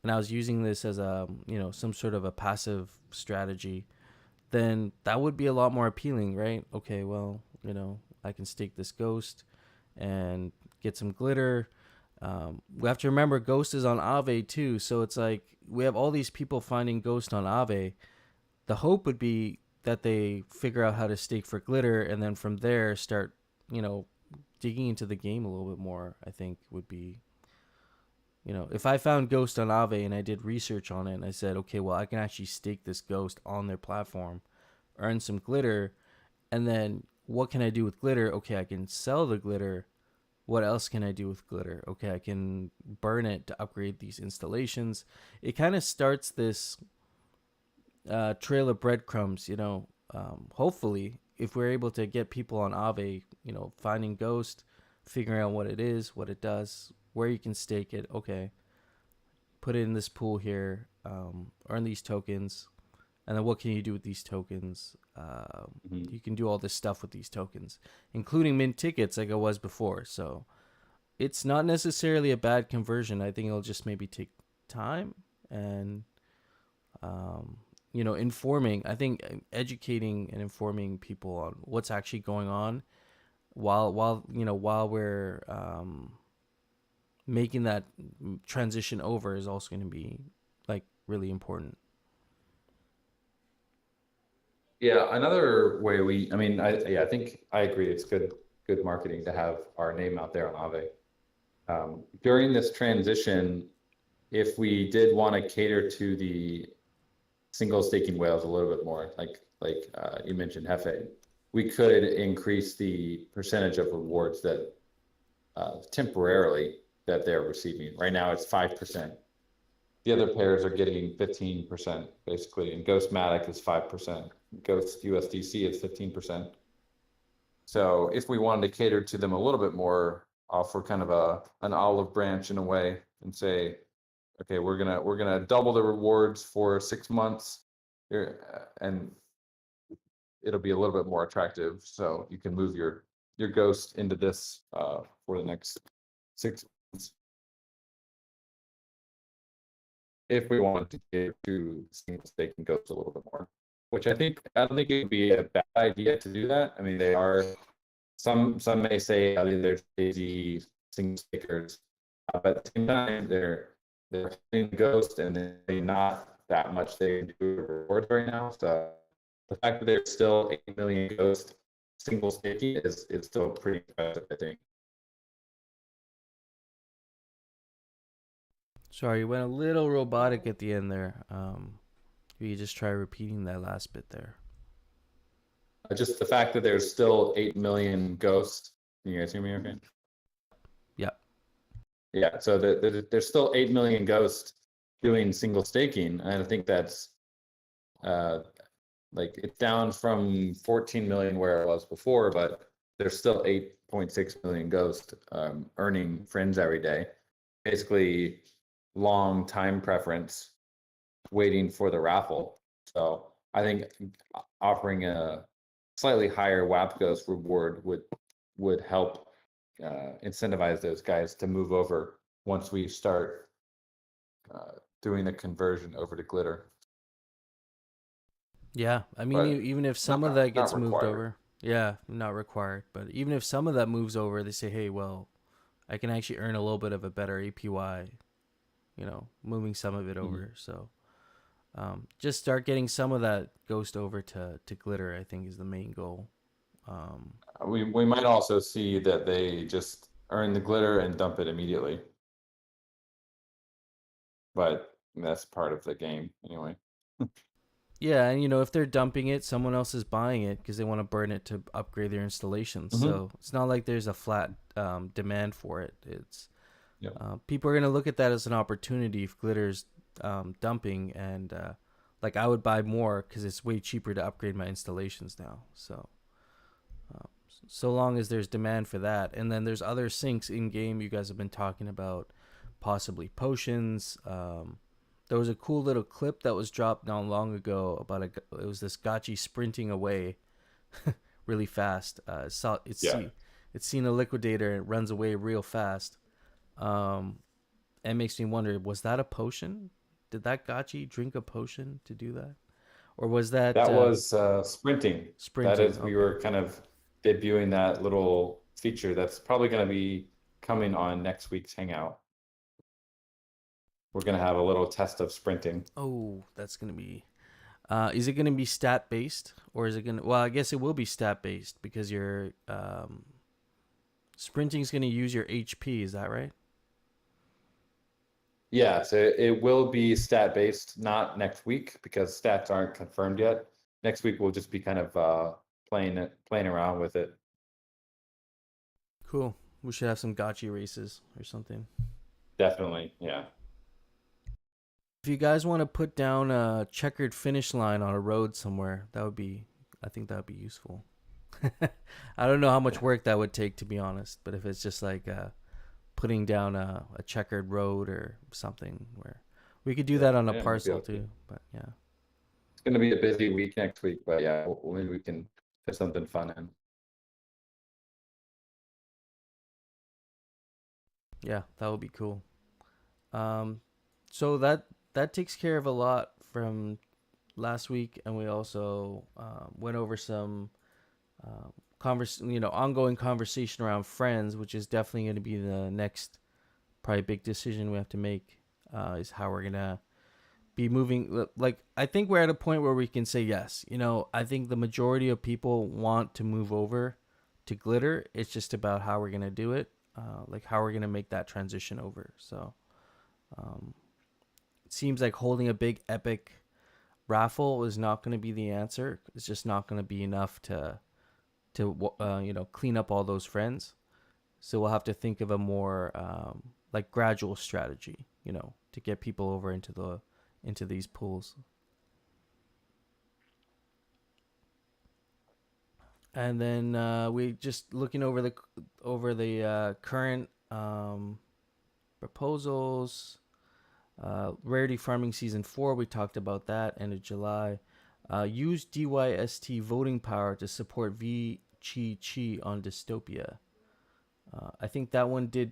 Speaker 1: and I was using this as a, some sort of a passive strategy, then that would be a lot more appealing, right? Okay, well, I can stake this Ghost and get some glitter. We have to remember Ghost is on Aave too, so it's like we have all these people finding Ghost on Aave. The hope would be that they figure out how to stake for glitter, and then from there start, digging into the game a little bit more. I think would be, if I found Ghost on Aave and I did research on it and I said, okay, well I can actually stake this Ghost on their platform, earn some glitter, and then what can I do with glitter? Okay, I can sell the glitter. What else can I do with glitter? Okay, I can burn it to upgrade these installations. It kind of starts this trail of breadcrumbs, hopefully, if we're able to get people on Aave, finding Ghost, figuring out what it is, what it does, where you can stake it. Okay, put it in this pool here, earn these tokens, and then what can you do with these tokens? You can do all this stuff with these tokens, including mint tickets like I was before. So it's not necessarily a bad conversion. I think it'll just maybe take time and, informing. I think educating and informing people on what's actually going on while we're making that transition over is also going to be like really important.
Speaker 3: Yeah, another way I think I agree. It's good marketing to have our name out there on Aave. During this transition, if we did want to cater to the single staking whales a little bit more, like you mentioned Hefe, we could increase the percentage of rewards that temporarily that they're receiving. Right now it's 5%. The other pairs are getting 15% basically, and Ghost Matic is 5%. Ghost USDC is 15%. So if we wanted to cater to them a little bit more, offer kind of an olive branch in a way, and say, okay, we're gonna double the rewards for 6 months, and it'll be a little bit more attractive. So you can move your Ghost into this for the next 6 months. If we wanted to cater to single staking Ghost a little bit more, which I don't think it would be a bad idea to do that. I mean, they are some may say they're lazy single stakers, but at the same time they're holding Ghost and they're not that much they can do rewards right now. So the fact that there's still 8 million Ghost single staking is still pretty impressive, I think.
Speaker 1: Sorry, you went a little robotic at the end there. You just try repeating that last bit there.
Speaker 3: just the fact that there's still 8 million ghosts. Can you guys hear me okay?
Speaker 1: Yeah.
Speaker 3: Yeah, so there's still 8 million ghosts doing single staking, and I think that's like it's down from 14 million where it was before, but there's still 8.6 million ghosts earning friends every day. Basically, long time preference waiting for the raffle. So I think offering a slightly higher WAP ghost reward would help incentivize those guys to move over once we start doing the conversion over to glitter.
Speaker 1: Yeah, I mean,
Speaker 3: But
Speaker 1: even if some of
Speaker 3: not
Speaker 1: that gets moved
Speaker 3: required.
Speaker 1: over, yeah, not required. But even if some of that moves over, they say, hey, well, I can actually earn a little bit of a better APY, moving some of it over. So just start getting some of that ghost over to glitter, I think, is the main goal.
Speaker 3: We might also see that they just earn the glitter and dump it immediately. But that's part of the game anyway.
Speaker 1: Yeah, and if they're dumping it, someone else is buying it because they want to burn it to upgrade their installations.
Speaker 3: Mm-hmm.
Speaker 1: So it's not like there's a flat demand for it. It's
Speaker 3: Yep.
Speaker 1: People are going to look at that as an opportunity if glitter's dumping, and like I would buy more because it's way cheaper to upgrade my installations now. So long as there's demand for that, and then there's other sinks in game. You guys have been talking about possibly potions. There was a cool little clip that was dropped not long ago about it was this Gotchi sprinting away really fast. It's seen a liquidator and it runs away real fast. And it makes me wonder, was that a potion? Did that Gotchi drink a potion to do that? Or was that
Speaker 3: was sprinting.
Speaker 1: sprinting?
Speaker 3: That is, we
Speaker 1: Okay.
Speaker 3: were kind of debuting that little feature that's probably going to be coming on next week's Hangout. We're going to have a little test of sprinting.
Speaker 1: Oh, that's going to be... is it going to be stat-based? Or is it going to... Well, I guess it will be stat-based because your sprinting is going to use your HP. Is that right?
Speaker 3: Yeah, so it will be stat-based, not next week because stats aren't confirmed yet. Next week we'll just be kind of playing around with it.
Speaker 1: Cool. We should have some Gotchi races or something.
Speaker 3: Definitely, yeah.
Speaker 1: If you guys want to put down a checkered finish line on a road somewhere, I think that would be useful. I don't know how much work that would take, to be honest, but if it's just like putting down a checkered road or something, where we could do that on a parcel too. But yeah,
Speaker 3: it's going to be a busy week next week, but yeah, maybe we can fit something fun in.
Speaker 1: Yeah, that would be cool. So that takes care of a lot from last week, and we also went over some ongoing conversation around friends, which is definitely going to be the next probably big decision we have to make, is how we're gonna be moving. Like, I think we're at a point where we can say yes. I think the majority of people want to move over to glitter. It's just about how we're gonna do it, like how we're gonna make that transition over. So it seems like holding a big epic raffle is not going to be the answer. It's just not going to be enough to clean up all those friends. So we'll have to think of a more like gradual strategy, to get people over into these pools. And then we just looking over the current proposals. Rarity Farming Season 4, we talked about that, end of July. Use DYST voting power to support V Chi Chi on Dystopia. I think that one did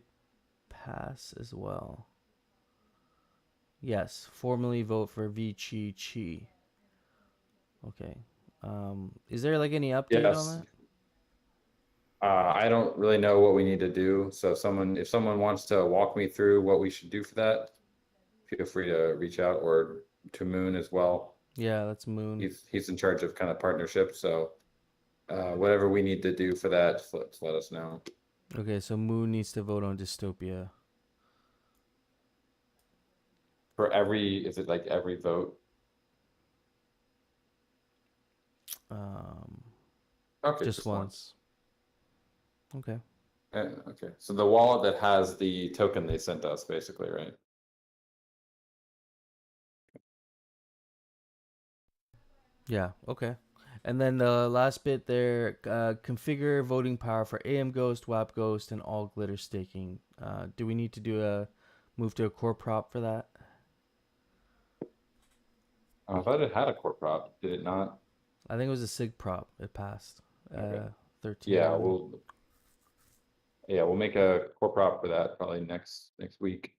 Speaker 1: pass as well. Yes, formally vote for V Chi Chi. Okay. Is there like any update on that?
Speaker 3: I don't really know what we need to do. So if someone wants to walk me through what we should do for that, feel free to reach out, or to Moon as well.
Speaker 1: Yeah, that's Moon.
Speaker 3: He's in charge of kind of partnerships. So whatever we need to do for that, let us know.
Speaker 1: Okay, so Moon needs to vote on Dystopia.
Speaker 3: Is it like every vote? Okay,
Speaker 1: Just
Speaker 3: just once.
Speaker 1: Okay.
Speaker 3: Okay, so the wallet that has the token they sent us, basically, right?
Speaker 1: Yeah. Okay. And then the last bit there, configure voting power for AM Ghost, WAP Ghost, and all glitter staking. Do we need to do a move to a core prop for that?
Speaker 3: I thought it had a core prop. Did it not?
Speaker 1: I think it was a sig prop. It passed.
Speaker 3: Okay.
Speaker 1: 13
Speaker 3: Yeah,
Speaker 1: million.
Speaker 3: we'll make a core prop for that probably next week.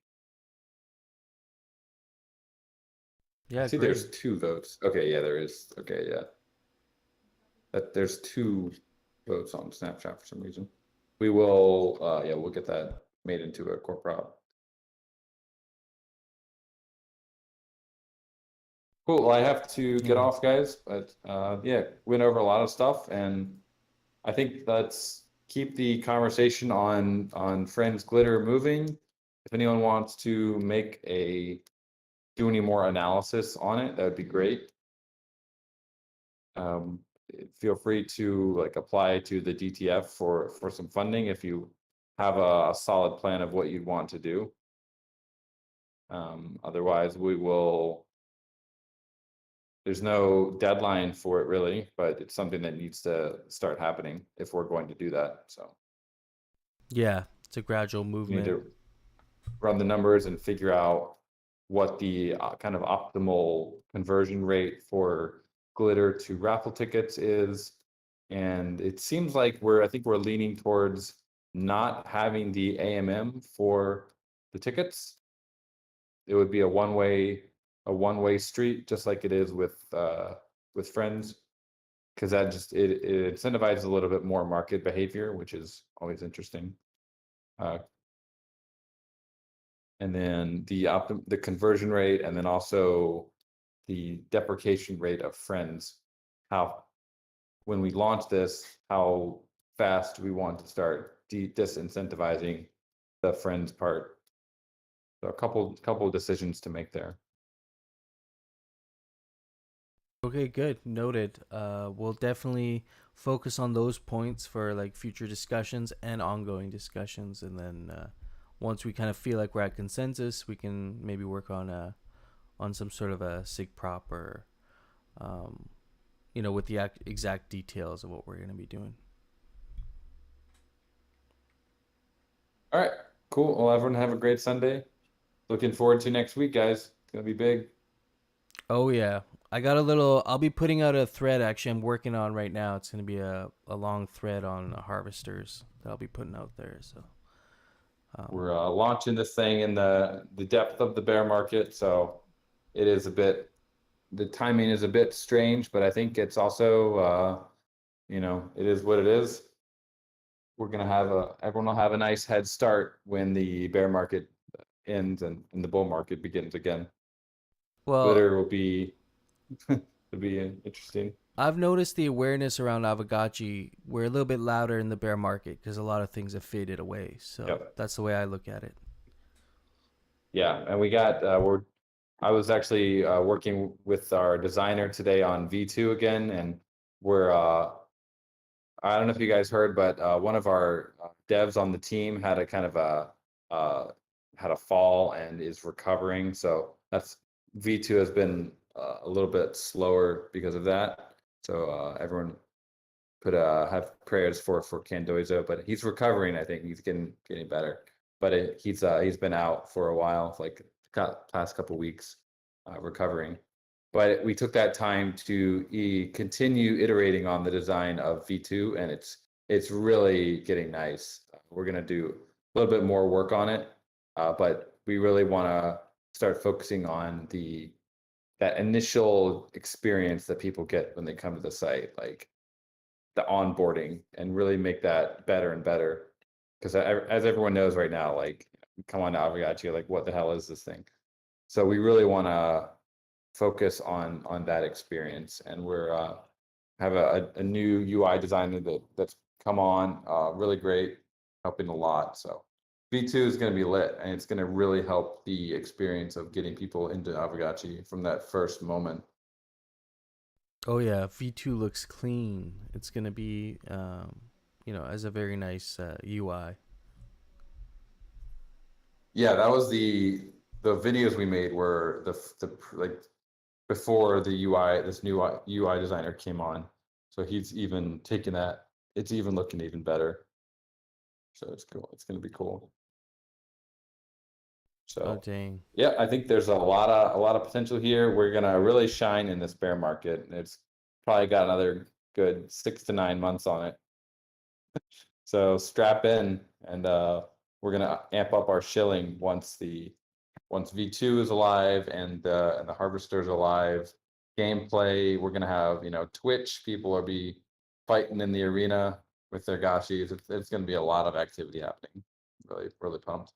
Speaker 3: I
Speaker 1: Yeah,
Speaker 3: see
Speaker 1: great.
Speaker 3: there's 2 votes. Okay, yeah, there is. Okay, yeah. There's 2 votes on Snapchat for some reason. We will yeah, we'll get that made into a core prop. Cool. Well, I have to get
Speaker 1: Yeah.
Speaker 3: off, guys, but yeah, went over a lot of stuff, and I think let's keep the conversation on Friends Glitter moving. If anyone wants to do any more analysis on it, that would be great. Feel free to like apply to the DTF for some funding if you have a solid plan of what you want to do. Otherwise, there's no deadline for it really, but it's something that needs to start happening if we're going to do that. So
Speaker 1: Yeah. It's a gradual
Speaker 3: we need
Speaker 1: movement.
Speaker 3: to run the numbers and figure out what the kind of optimal conversion rate for glitter to raffle tickets is. And it seems like I think we're leaning towards not having the AMM for the tickets. It would be a one-way street, just like it is with Friends, because that just it incentivizes a little bit more market behavior, which is always interesting. And then the conversion rate, and then also the deprecation rate of Friends. How when we launch this, how fast we want to start disincentivizing the Friends part. So a couple of decisions to make there.
Speaker 1: Okay, good. Noted. We'll definitely focus on those points for like future discussions and ongoing discussions, and then once we kind of feel like we're at consensus, we can maybe work on some sort of a sig prop or, um, with the exact details of what we're gonna be doing.
Speaker 3: All right, cool. Well, everyone have a great Sunday. Looking forward to next week, guys. It's gonna be big.
Speaker 1: Oh yeah, I got a little. I'll be putting out a thread. Actually, I'm working on right now. It's gonna be a long thread on harvesters that I'll be putting out there. So.
Speaker 3: We're launching this thing in the depth of the bear market, so it is the timing is a bit strange, but I think it's also it is what it is. We're gonna everyone will have a nice head start when the bear market ends and the bull market begins again.
Speaker 1: Well,
Speaker 3: Glitter will be will be interesting.
Speaker 1: I've noticed the awareness around Aavegotchi. We're a little bit louder in the bear market because a lot of things have faded away. So
Speaker 3: Yep.
Speaker 1: that's the way I look at it.
Speaker 3: Yeah, and I was actually working with our designer today on V2 again, and we're I don't know if you guys heard, but one of our devs on the team had a kind of had a fall and is recovering. So that's V2 has been a little bit slower because of that. So everyone could have prayers for Candozo, but he's recovering. I think he's getting better. But he's been out for a while, like past couple weeks, recovering. But we took that time to continue iterating on the design of V2, and it's really getting nice. We're gonna do a little bit more work on it, but we really want to start focusing on that initial experience that people get when they come to the site, like the onboarding, and really make that better and better. Because as everyone knows right now, like come on to Aavegotchi, like what the hell is this thing? So we really want to focus on that experience, and we're have a new UI designer that's come on, really great, helping a lot. So V2 is going to be lit, and it's going to really help the experience of getting people into Aavegotchi from that first moment.
Speaker 1: Oh yeah, V2 looks clean. It's gonna be, as a very nice UI.
Speaker 3: Yeah, that was the videos we made were the like before the UI, this new UI designer came on. So he's even taken that. It's even looking even better. So it's cool. It's going to be cool.
Speaker 1: Oh
Speaker 3: So
Speaker 1: dang.
Speaker 3: yeah, I think there's a lot of potential here. We're gonna really shine in this bear market. It's probably got another good 6 to 9 months on it. So strap in, and we're gonna amp up our shilling once V2 is alive and the harvester's alive. Gameplay, we're gonna have Twitch. People will be fighting in the arena with their gashis. It's gonna be a lot of activity happening. Really pumped.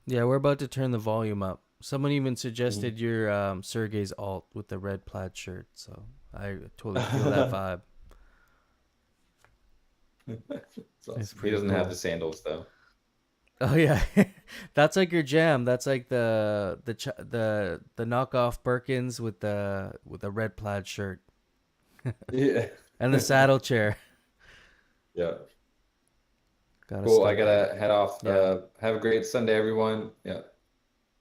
Speaker 1: Yeah, we're about to turn the volume up. Someone even
Speaker 3: Mhm.
Speaker 1: suggested your Sergey's alt with the red plaid shirt, so I totally feel that vibe.
Speaker 3: It's
Speaker 1: It's
Speaker 3: awesome. He
Speaker 1: pretty
Speaker 3: doesn't have the
Speaker 1: cool.
Speaker 3: sandals though.
Speaker 1: Oh yeah, that's like your jam. That's like the knockoff Birkins with the red plaid shirt
Speaker 3: Yeah.
Speaker 1: and the saddle chair.
Speaker 3: Yeah.
Speaker 1: Gotta
Speaker 3: Cool. I
Speaker 1: stock up.
Speaker 3: gotta head off.
Speaker 1: Yeah.
Speaker 3: Have a great Sunday, everyone. Yeah.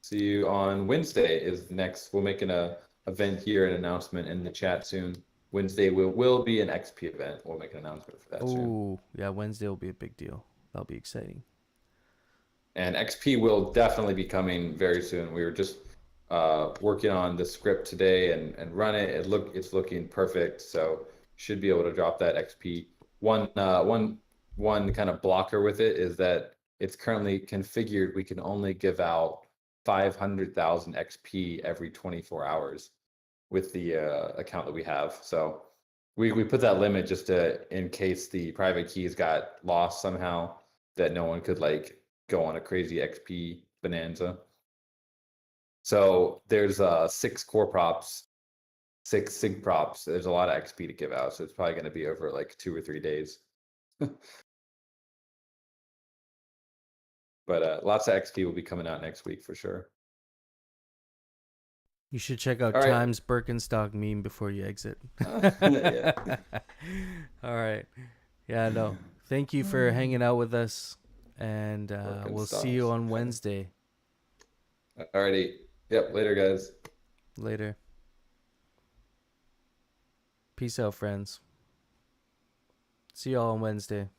Speaker 3: See you on Wednesday is next. We'll make an event here, an announcement in the chat soon. Wednesday will be an XP event. We'll make an announcement for that soon.
Speaker 1: Oh yeah, Wednesday will be a big deal. That'll be exciting.
Speaker 3: And XP will definitely be coming very soon. We were just working on the script today and run it. It's looking perfect. So should be able to drop that XP. One kind of blocker with it is that it's currently configured. We can only give out 500,000 XP every 24 hours with the account that we have. So we put that limit just in case the private keys got lost somehow, that no one could like go on a crazy XP bonanza. So there's 6 core props, 6 sig props. There's a lot of XP to give out, so it's probably going to be over like 2 or 3 days. But lots of XP will be coming out next week for sure.
Speaker 1: You should check out
Speaker 3: All right.
Speaker 1: Times Birkenstock meme before you exit.
Speaker 3: Yeah.
Speaker 1: All right. Yeah, no. Thank you for hanging out with us, and we'll see you
Speaker 3: Birkenstocks.
Speaker 1: on
Speaker 3: Okay.
Speaker 1: Wednesday.
Speaker 3: Alrighty. Yep. Later, guys.
Speaker 1: Later. Peace out, friends. See y'all on Wednesday.